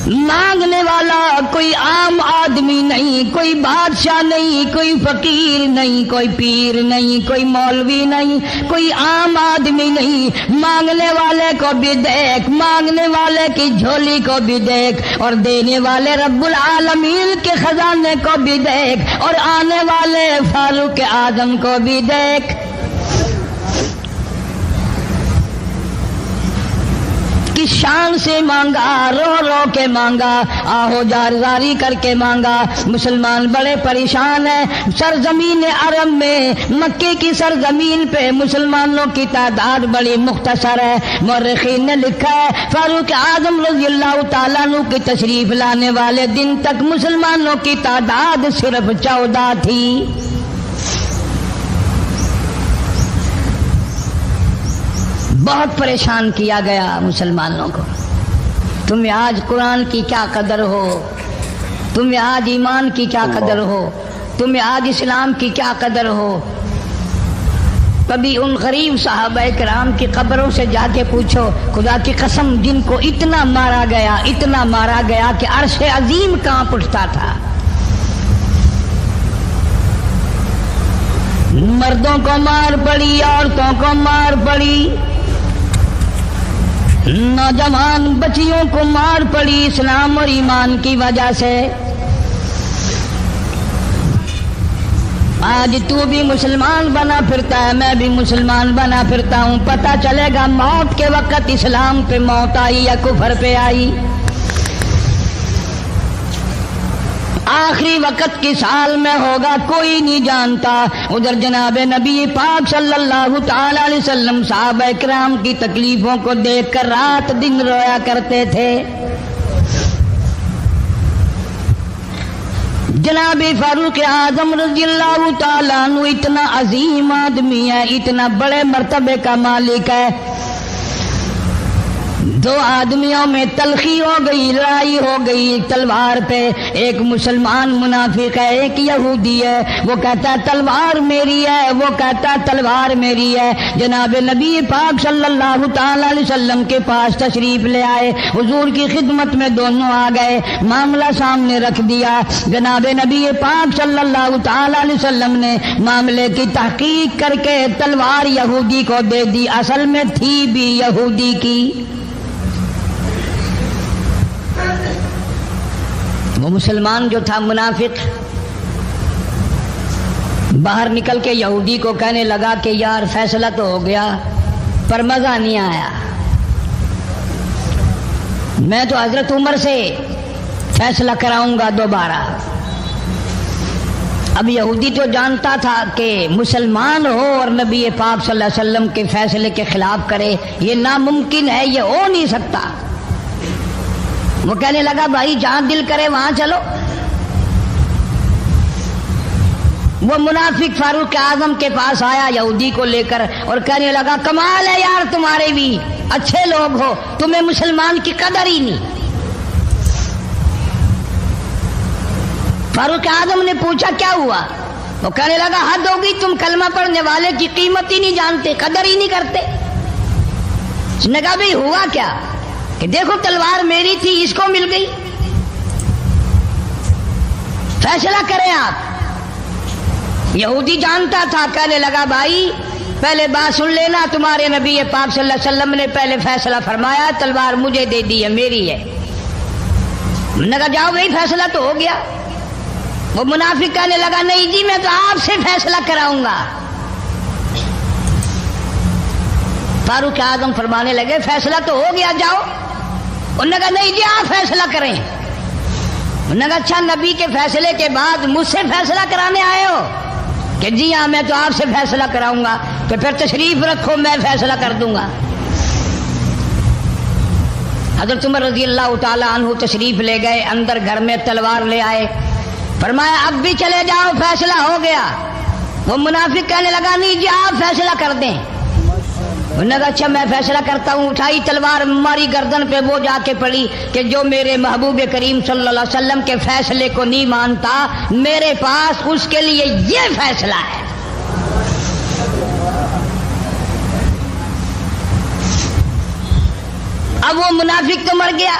مانگنے والا کوئی عام آدمی نہیں، کوئی بادشاہ نہیں، کوئی فقیر نہیں، کوئی پیر نہیں، کوئی مولوی نہیں، کوئی عام آدمی نہیں۔ مانگنے والے کو بھی دیکھ، مانگنے والے کی جھولی کو بھی دیکھ، اور دینے والے رب العالمین کے خزانے کو بھی دیکھ، اور آنے والے فاروق اعظم کو بھی دیکھ۔ شان سے مانگا، رو رو کے مانگا، آہو جار زاری کر کے مانگا۔ مسلمان بڑے پریشان ہیں۔ سرزمین عرب میں، مکے کی سرزمین پہ مسلمانوں کی تعداد بڑی مختصر ہے۔ مورخین نے لکھا ہے فاروق اعظم رضی اللہ تعالیٰ عنہ کی تشریف لانے والے دن تک مسلمانوں کی تعداد صرف 14 تھی۔ بہت پریشان کیا گیا مسلمانوں کو۔ تمہیں آج قرآن کی کیا قدر ہو، تمہیں آج ایمان کی کیا قدر ہو، تمہیں آج اسلام کی کیا قدر ہو۔ کبھی ان غریب صحابہ کرام کی قبروں سے جا کے پوچھو، خدا کی قسم جن کو اتنا مارا گیا، اتنا مارا گیا کہ عرش عظیم کانپ اٹھتا تھا۔ مردوں کو مار پڑی، عورتوں کو مار پڑی، نوجوان بچیوں کو مار پڑی اسلام اور ایمان کی وجہ سے۔ آج تو بھی مسلمان بنا پھرتا ہے، میں بھی مسلمان بنا پھرتا ہوں، پتہ چلے گا موت کے وقت اسلام پہ موت آئی یا کفر پہ آئی۔ آخری وقت کی سال میں ہوگا کوئی نہیں جانتا۔ ادھر جناب نبی پاک صلی اللہ تعالی علیہ وسلم صحابہ کرام کی تکلیفوں کو دیکھ کر رات دن رویا کرتے تھے۔ جناب فاروق اعظم رضی اللہ تعالیٰ عنہ اتنا عظیم آدمی ہے، اتنا بڑے مرتبے کا مالک ہے۔ دو آدمیوں میں تلخی ہو گئی، لڑائی ہو گئی تلوار پہ۔ ایک مسلمان منافق ہے، ایک یہودی ہے۔ وہ کہتا ہے تلوار میری ہے، وہ کہتا ہے تلوار میری ہے۔ جناب نبی پاک صلی اللہ تعالی علیہ وسلم کے پاس تشریف لے آئے، حضور کی خدمت میں دونوں آ گئے، معاملہ سامنے رکھ دیا۔ جناب نبی پاک صلی اللہ تعالی علیہ وسلم نے معاملے کی تحقیق کر کے تلوار یہودی کو دے دی، اصل میں تھی بھی یہودی کی۔ وہ مسلمان جو تھا منافق باہر نکل کے یہودی کو کہنے لگا کہ یار فیصلہ تو ہو گیا پر مزہ نہیں آیا، میں تو حضرت عمر سے فیصلہ کراؤں گا دوبارہ۔ اب یہودی تو جانتا تھا کہ مسلمان ہو اور نبی پاک صلی اللہ علیہ وسلم کے فیصلے کے خلاف کرے، یہ ناممکن ہے، یہ ہو نہیں سکتا۔ وہ کہنے لگا بھائی جہاں دل کرے وہاں چلو۔ وہ منافق فاروق اعظم کے پاس آیا یہودی کو لے کر اور کہنے لگا کمال ہے یار تمہارے بھی، اچھے لوگ ہو، تمہیں مسلمان کی قدر ہی نہیں۔ فاروق اعظم نے پوچھا کیا ہوا؟ وہ کہنے لگا حد ہوگی، تم کلمہ پڑھنے والے کی قیمت ہی نہیں جانتے، قدر ہی نہیں کرتے۔ اس نے کہا بھائی ہوا کیا؟ کہ دیکھو تلوار میری تھی، اس کو مل گئی، فیصلہ کریں آپ۔ یہودی جانتا تھا، کہنے لگا بھائی پہلے بات سن لینا، تمہارے نبی پاک صلی اللہ علیہ وسلم نے پہلے فیصلہ فرمایا، تلوار مجھے دے دی ہے، میری ہے۔ میں نے کہا جاؤ بھائی فیصلہ تو ہو گیا۔ وہ منافق کہنے لگا نہیں جی میں تو آپ سے فیصلہ کراؤں گا۔ فاروق اعظم فرمانے لگے فیصلہ تو ہو گیا جاؤ۔ انہوں نے کہا نہیں جی آپ فیصلہ کریں۔ انہوں نے کہا اچھا نبی کے فیصلے کے بعد مجھ سے فیصلہ کرانے آئے ہو؟ کہ جی ہاں میں تو آپ سے فیصلہ کراؤں گا، تو پھر تشریف رکھو میں فیصلہ کر دوں گا۔ حضرت عمر رضی اللہ تعالی عنہ تشریف لے گئے، اندر گھر میں تلوار لے آئے، فرمایا اب بھی چلے جاؤ فیصلہ ہو گیا۔ وہ منافق کہنے لگا نہیں جی آپ فیصلہ کر دیں۔ انہوں نے کہا اچھا میں فیصلہ کرتا ہوں۔ اٹھائی تلوار، ماری گردن پہ، وہ جا کے پڑی کہ جو میرے محبوب کریم صلی اللہ علیہ وسلم کے فیصلے کو نہیں مانتا، میرے پاس اس کے لیے یہ فیصلہ ہے۔ اب وہ منافق تو مر گیا،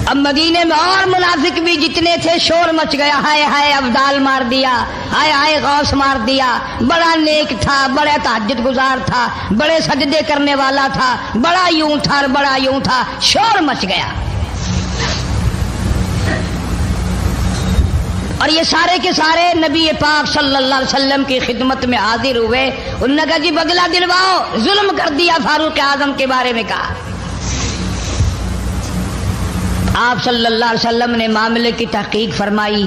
اب مدینے میں اور منافق بھی جتنے تھے شور مچ گیا، ہائے ہائے ابدال مار دیا، ہائے ہائے غوث مار دیا، بڑا نیک تھا، بڑا تہجد گزار تھا، بڑے سجدے کرنے والا تھا، بڑا یوں تھا اور بڑا یوں تھا، شور مچ گیا۔ اور یہ سارے کے سارے نبی پاک صلی اللہ علیہ وسلم کی خدمت میں حاضر ہوئے۔ انہوں نے کہا جی بدلہ دلواؤ، ظلم کر دیا فاروق اعظم کے بارے میں کہا۔ آپ صلی اللہ علیہ وسلم نے معاملے کی تحقیق فرمائی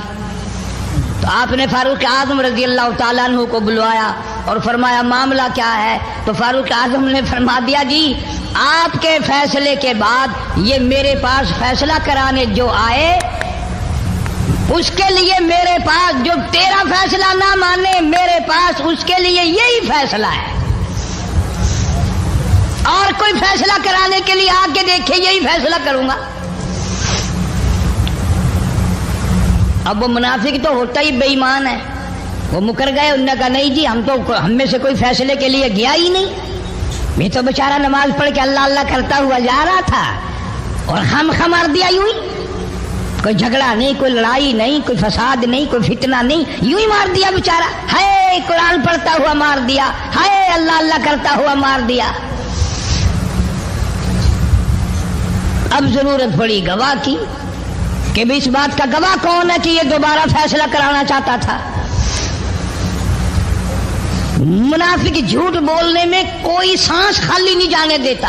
تو آپ نے فاروق اعظم رضی اللہ تعالیٰ عنہ کو بلوایا اور فرمایا معاملہ کیا ہے؟ تو فاروق اعظم نے فرما دیا جی آپ کے فیصلے کے بعد یہ میرے پاس فیصلہ کرانے جو آئے اس کے لیے میرے پاس جو تیرا فیصلہ نہ مانے میرے پاس اس کے لیے یہی فیصلہ ہے، اور کوئی فیصلہ کرانے کے لیے آ کے دیکھے یہی فیصلہ کروں گا۔ اب وہ منافق تو ہوتا ہی بے ایمان ہے، وہ مکر گئے، انہوں نے کہا نہیں جی ہم میں سے کوئی فیصلے کے لیے گیا ہی نہیں، یہ تو بیچارہ نماز پڑھ کے اللہ اللہ کرتا ہوا جا رہا تھا اور ہم مار دیا یوں ہی، کوئی جھگڑا نہیں، کوئی لڑائی نہیں، کوئی فساد نہیں، کوئی فتنہ نہیں، یوں ہی مار دیا بیچارہ، ہائے قرآن پڑھتا ہوا مار دیا، ہائے اللہ اللہ کرتا ہوا مار دیا۔ اب ضرورت پڑی گواہ کی کہ بھی اس بات کا گواہ کون ہے کہ یہ دوبارہ فیصلہ کرانا چاہتا تھا۔ منافق جھوٹ بولنے میں کوئی سانس خالی نہیں جانے دیتا۔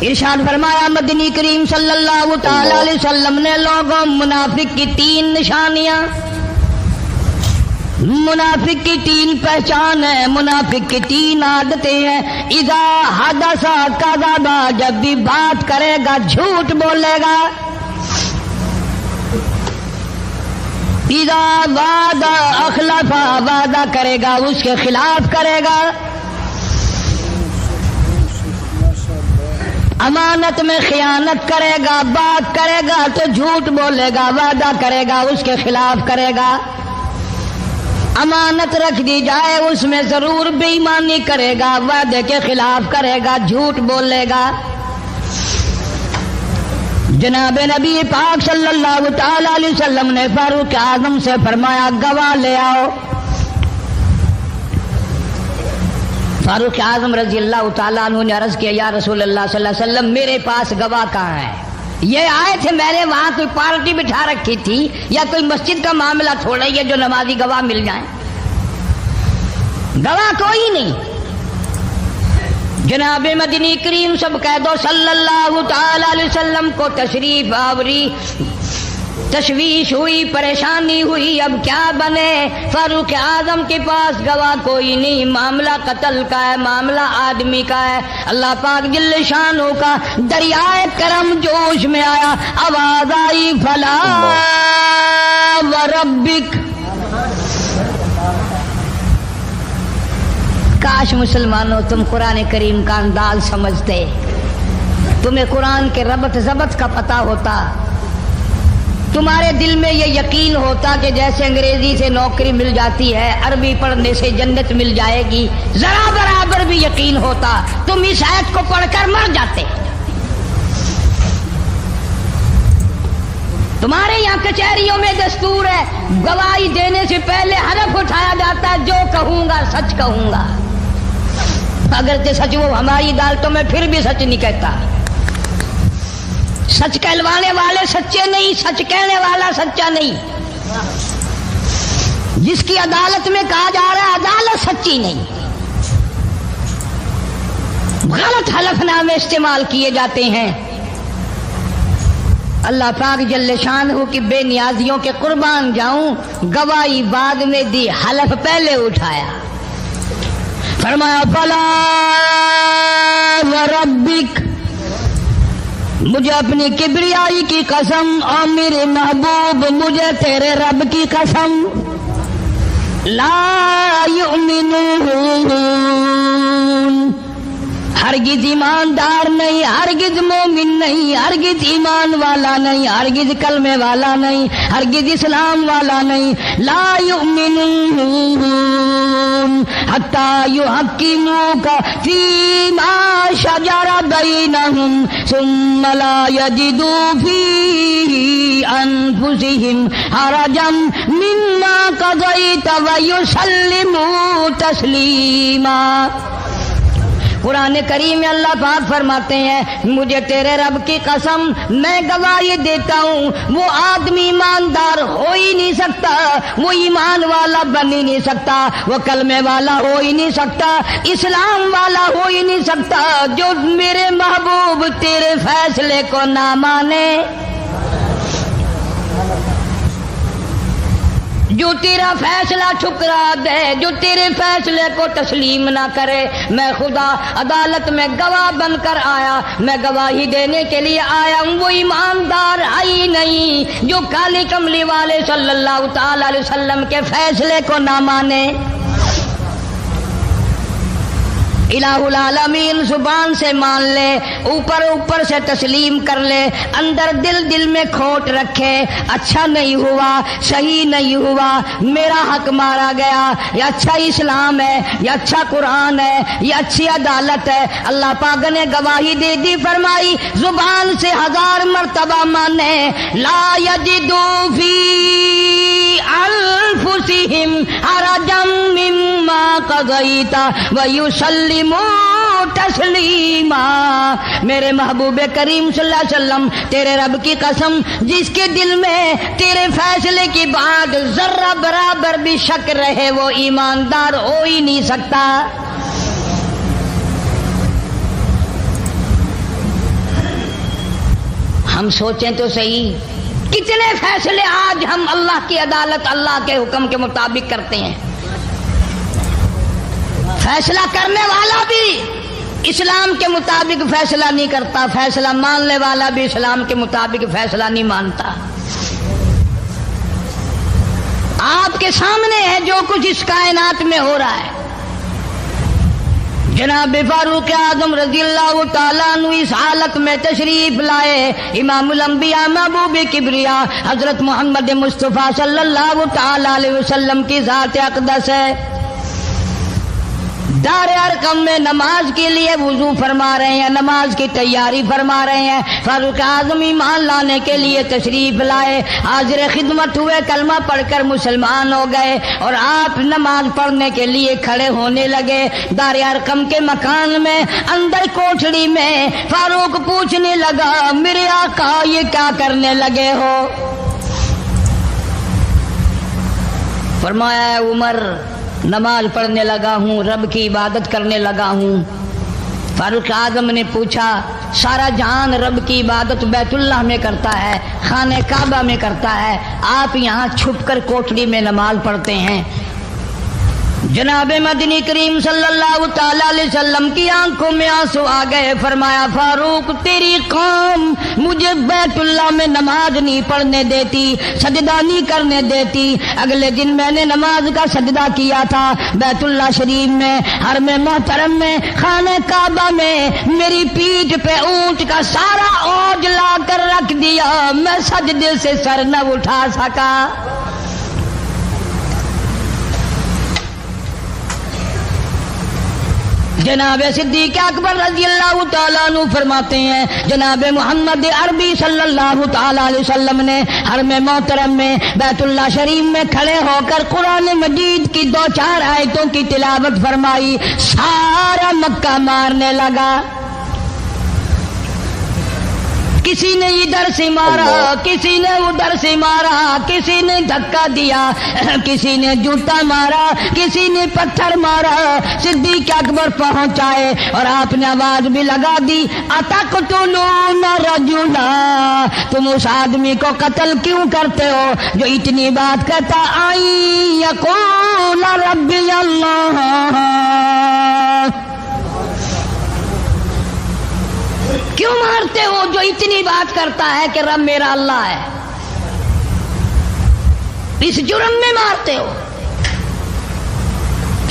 ارشاد فرمایا مدنی کریم صلی اللہ تعالی علیہ وسلم نے لوگوں منافق کی 3 نشانیاں، منافق کی 3 پہچان ہے، منافق کی 3 عادتیں ہیں۔ اذا حدث کذب، جب بھی بات کرے گا جھوٹ بولے گا۔ اذا وعد اخلف، وعدہ کرے گا اس کے خلاف کرے گا۔ امانت میں خیانت کرے گا، بات کرے گا تو جھوٹ بولے گا، وعدہ کرے گا اس کے خلاف کرے گا۔ امانت رکھ دی جائے اس میں ضرور بے ایمانی کرے گا، وعدے کے خلاف کرے گا، جھوٹ بولے گا۔ جناب نبی پاک صلی اللہ تعالی علیہ وسلم نے فاروق اعظم سے فرمایا گواہ لے آؤ۔ فاروق اعظم رضی اللہ تعالیٰ عنہ نے عرض کیا یا رسول اللہ صلی اللہ علیہ وسلم میرے پاس گواہ کہاں ہے؟ یہ آئے تھے میں نے وہاں کوئی پارٹی بٹھا رکھی تھی یا کوئی مسجد کا معاملہ تھوڑا ہی ہے جو نمازی گواہ مل جائیں، گواہ کوئی نہیں۔ جناب مدنی کریم سب کہہ دو صلی اللہ تعالی علیہ وسلم کو تشریف آوری، تشویش ہوئی، پریشانی ہوئی، اب کیا بنے؟ فاروق اعظم کے پاس گواہ کوئی نہیں، معاملہ قتل کا ہے، معاملہ آدمی کا ہے۔ اللہ پاک جل شانہ کا دریائے کرم جوش میں آیا، آواز آئی فلا وربک۔ کاش مسلمانوں تم قرآن کریم کا انداز سمجھتے، تمہیں قرآن کے ربط ضبط کا پتہ ہوتا، تمہارے دل میں یہ یقین ہوتا کہ جیسے انگریزی سے نوکری مل جاتی ہے، عربی پڑھنے سے جنت مل جائے گی، ذرا برابر بھی یقین ہوتا تم اس آیت کو پڑھ کر مر جاتے۔ تمہارے یہاں کچہریوں میں دستور ہے گواہی دینے سے پہلے حلف اٹھایا جاتا ہے جو کہوں گا سچ کہوں گا، اگرچہ سچ وہ ہماری عدالتوں میں پھر بھی سچ نہیں کہتا۔ سچ کہلوانے والے سچے نہیں، سچ کہنے والا سچا نہیں۔ جس کی عدالت میں کہا جا رہا ہے عدالت سچی نہیں، غلط حلف نامے استعمال کیے جاتے ہیں۔ اللہ پاک جل شانہ کی بے نیازیوں کے قربان جاؤں، گواہی بعد میں دی، حلف پہلے اٹھایا۔ فرمایا فلا وربک، مجھے اپنی کبریائی کی قسم اور میرے محبوب مجھے تیرے رب کی قسم، لا یؤمنون، ہرگز ایماندار نہیں، ہرگز مومن نہیں، ہرگز ایمان والا نہیں، ہرگز کلمے والا نہیں، ہرگز اسلام والا نہیں۔ لا یؤمنون حتی یحکموک فیما شجر بینہم ثم لا یجدوا فی انفسہم حرجا مما قضیت ویسلموا تسلیما۔ قرآن کریم میں اللہ پاک فرماتے ہیں مجھے تیرے رب کی قسم میں گواہی دیتا ہوں وہ آدمی ایماندار ہو ہی نہیں سکتا، وہ ایمان والا بن ہی نہیں سکتا، وہ کلمے والا ہو ہی نہیں سکتا، اسلام والا ہو ہی نہیں سکتا جو میرے محبوب تیرے فیصلے کو نہ مانے، جو تیرا فیصلہ ٹھکرا دے، جو تیرے فیصلے کو تسلیم نہ کرے، میں خدا عدالت میں گواہ بن کر آیا، میں گواہی دینے کے لیے آیا ہوں، وہ ایماندار آئی نہیں جو کالی کملی والے صلی اللہ تعالی علیہ وسلم کے فیصلے کو نہ مانے۔ الہ العالمین زبان سے مان لے، اوپر اوپر سے تسلیم کر لے، اندر دل میں کھوٹ رکھے، اچھا نہیں ہوا، صحیح نہیں ہوا، میرا حق مارا گیا، یہ اچھا اسلام ہے، یہ اچھا قرآن ہے، یہ اچھی عدالت ہے۔ اللہ پاک نے گواہی دے دی، فرمائی زبان سے 1000 مرتبہ مانے، لا یجدو فی انفسہم حرجا مما قضیت ویسلموا تسلیما۔ میرے محبوب کریم صلی اللہ علیہ وسلم، تیرے رب کی قسم، جس کے دل میں تیرے فیصلے کی بات ذرہ برابر بھی شک رہے وہ ایماندار ہو ہی نہیں سکتا۔ ہم سوچیں تو صحیح، کتنے فیصلے آج ہم اللہ کی عدالت، اللہ کے حکم کے مطابق کرتے ہیں۔ فیصلہ کرنے والا بھی اسلام کے مطابق فیصلہ نہیں کرتا، فیصلہ ماننے والا بھی اسلام کے مطابق فیصلہ نہیں مانتا۔ آپ کے سامنے ہے جو کچھ اس کائنات میں ہو رہا ہے۔ جناب فاروق اعظم رضی اللہ تعالیٰ عنہ اس حالت میں تشریف لائے، امام الانبیاء محبوب کبریا حضرت محمد مصطفیٰ صلی اللہ تعالیٰ علیہ وسلم کی ذات اقدس ہے۔ دار ارقم میں نماز کے لیے وضو فرما رہے ہیں، نماز کی تیاری فرما رہے ہیں۔ فاروق اعظم ایمان لانے کے لیے تشریف لائے، حاضر خدمت ہوئے، کلمہ پڑھ کر مسلمان ہو گئے، اور آپ نماز پڑھنے کے لیے کھڑے ہونے لگے۔ دار ارقم کے مکان میں اندر کوٹھڑی میں فاروق پوچھنے لگا، میرے آقا یہ کیا کرنے لگے ہو؟ فرمایا عمر نماز پڑھنے لگا ہوں، رب کی عبادت کرنے لگا ہوں۔ فاروق اعظم نے پوچھا، سارا جہان رب کی عبادت بیت اللہ میں کرتا ہے، خانہ کعبہ میں کرتا ہے، آپ یہاں چھپ کر کوٹھڑی میں نماز پڑھتے ہیں؟ جناب مدنی کریم صلی اللہ تعالی علیہ وسلم کی آنکھوں میں آنسو آ گئے۔ فرمایا فاروق تیری قوم مجھے بیت اللہ میں نماز نہیں پڑھنے دیتی، سجدہ نہیں کرنے دیتی۔ اگلے دن میں نے نماز کا سجدہ کیا تھا بیت اللہ شریف میں، حرم محترم میں، خانہ کعبہ میں، میری پیٹھ پہ اونٹ کا سارا اوج لا کر رکھ دیا، میں سجدے سے سر نہ اٹھا سکا۔ جناب صدیق اکبر رضی اللہ تعالیٰ عنہ فرماتے ہیں، جناب محمد عربی صلی اللہ تعالیٰ علیہ وسلم نے حرم محترم میں بیت اللہ شریف میں کھڑے ہو کر قرآن مجید کی 2-4 آیتوں کی تلاوت فرمائی، سارا مکہ مارنے لگا۔ کسی نے ادھر سے مارا، کسی نے ادھر سے مارا، کسی نے دھکا دیا، کسی نے جوتا مارا، کسی نے پتھر مارا۔ صدیق اکبر پہنچ آئے اور آپ نے آواز بھی لگا دی، اتقتلون رجلا، تم اس آدمی کو قتل کیوں کرتے ہو جو اتنی بات کہتا، آئی یقول ربی اللہ، کیوں مارتے ہو جو اتنی بات کرتا ہے کہ رب میرا اللہ ہے؟ اس جرم میں مارتے ہو۔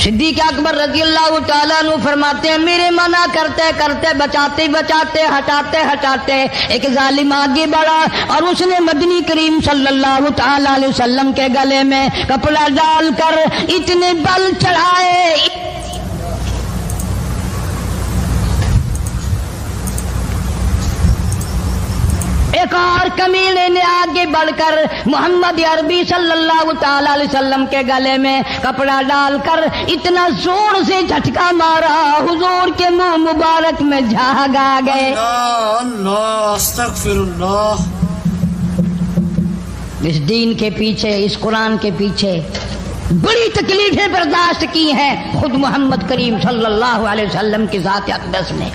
صدیق اکبر رضی اللہ تعالیٰ عنہ فرماتے ہیں، میرے منع کرتے کرتے، بچاتے بچاتے، ہٹاتے ہٹاتے ایک ظالم آگے بڑھا اور اس نے مدنی کریم صلی اللہ تعالیٰ علیہ وسلم کے گلے میں کپڑا ڈال کر اتنے بل چڑھائے۔ ایک اور کمینے نے آگے بڑھ کر محمد عربی صلی اللہ تعالی علیہ وسلم کے گلے میں کپڑا ڈال کر اتنا زور سے جھٹکا مارا، حضور کے منہ مبارک میں جھاگ آ گئے۔ اللہ استغفر اللہ۔ اس دین کے پیچھے، اس قرآن کے پیچھے بڑی تکلیفیں برداشت کی ہیں خود محمد کریم صلی اللہ علیہ وسلم کی ذات اقدس نے۔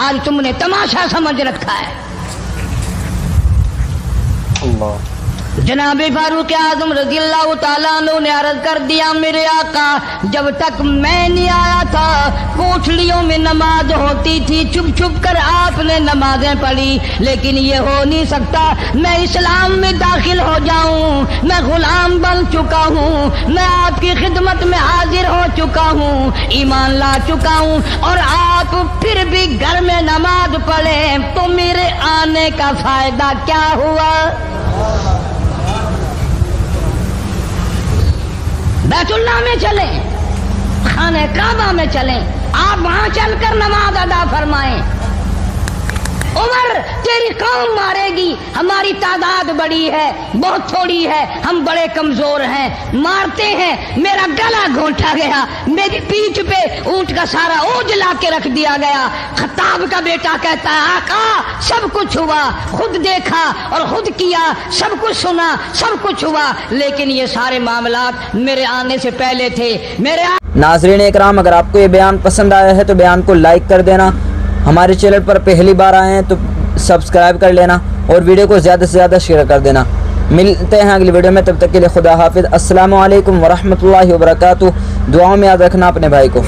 آج تم نے تماشا سمجھ رکھا ہے. جناب فاروق اعظم رضی اللہ تعالیٰ عنہ نے عرض کر دیا میرے آقا جب تک میں نہیں آیا تھا کوٹھلیوں میں نماز ہوتی تھی, چھپ چھپ کر آپ نے نمازیں پڑھی, لیکن یہ ہو نہیں سکتا. میں اسلام میں داخل ہو جاؤں, میں غلام بن چکا ہوں, میں آپ کی خدمت میں حاضر ہو چکا ہوں, ایمان لا چکا ہوں, اور آپ پھر بھی گھر میں نماز پڑھیں تو میرے آنے کا فائدہ کیا ہوا؟ بیت اللہ میں چلیں, خانہ کعبہ میں چلیں, آپ وہاں چل کر نماز ادا فرمائیں. عمر تیری قوم مارے گی, ہماری تعداد بڑی ہے, بہت تھوڑی ہے, ہم بڑے کمزور ہیں, مارتے ہیں, میرا گلا گھونٹا گیا, میری پیٹھ پہ اونٹ کا سارا اوج لا کے رکھ دیا گیا. خطاب کا بیٹا کہتا ہے آقا سب کچھ ہوا, خود دیکھا اور خود کیا, سب کچھ سنا, سب کچھ ہوا, لیکن یہ سارے معاملات میرے آنے سے پہلے تھے. ناظرین اکرام, اگر آپ کو یہ بیان پسند آیا ہے تو بیان کو لائک کر دینا, ہمارے چینل پر پہلی بار آئے ہیں تو سبسکرائب کر لینا, اور ویڈیو کو زیادہ سے زیادہ شیئر کر دینا. ملتے ہیں اگلی ویڈیو میں, تب تک کے لیے خدا حافظ. السلام علیکم ورحمۃ اللہ وبرکاتہ. دعاؤں میں یاد رکھنا اپنے بھائی کو.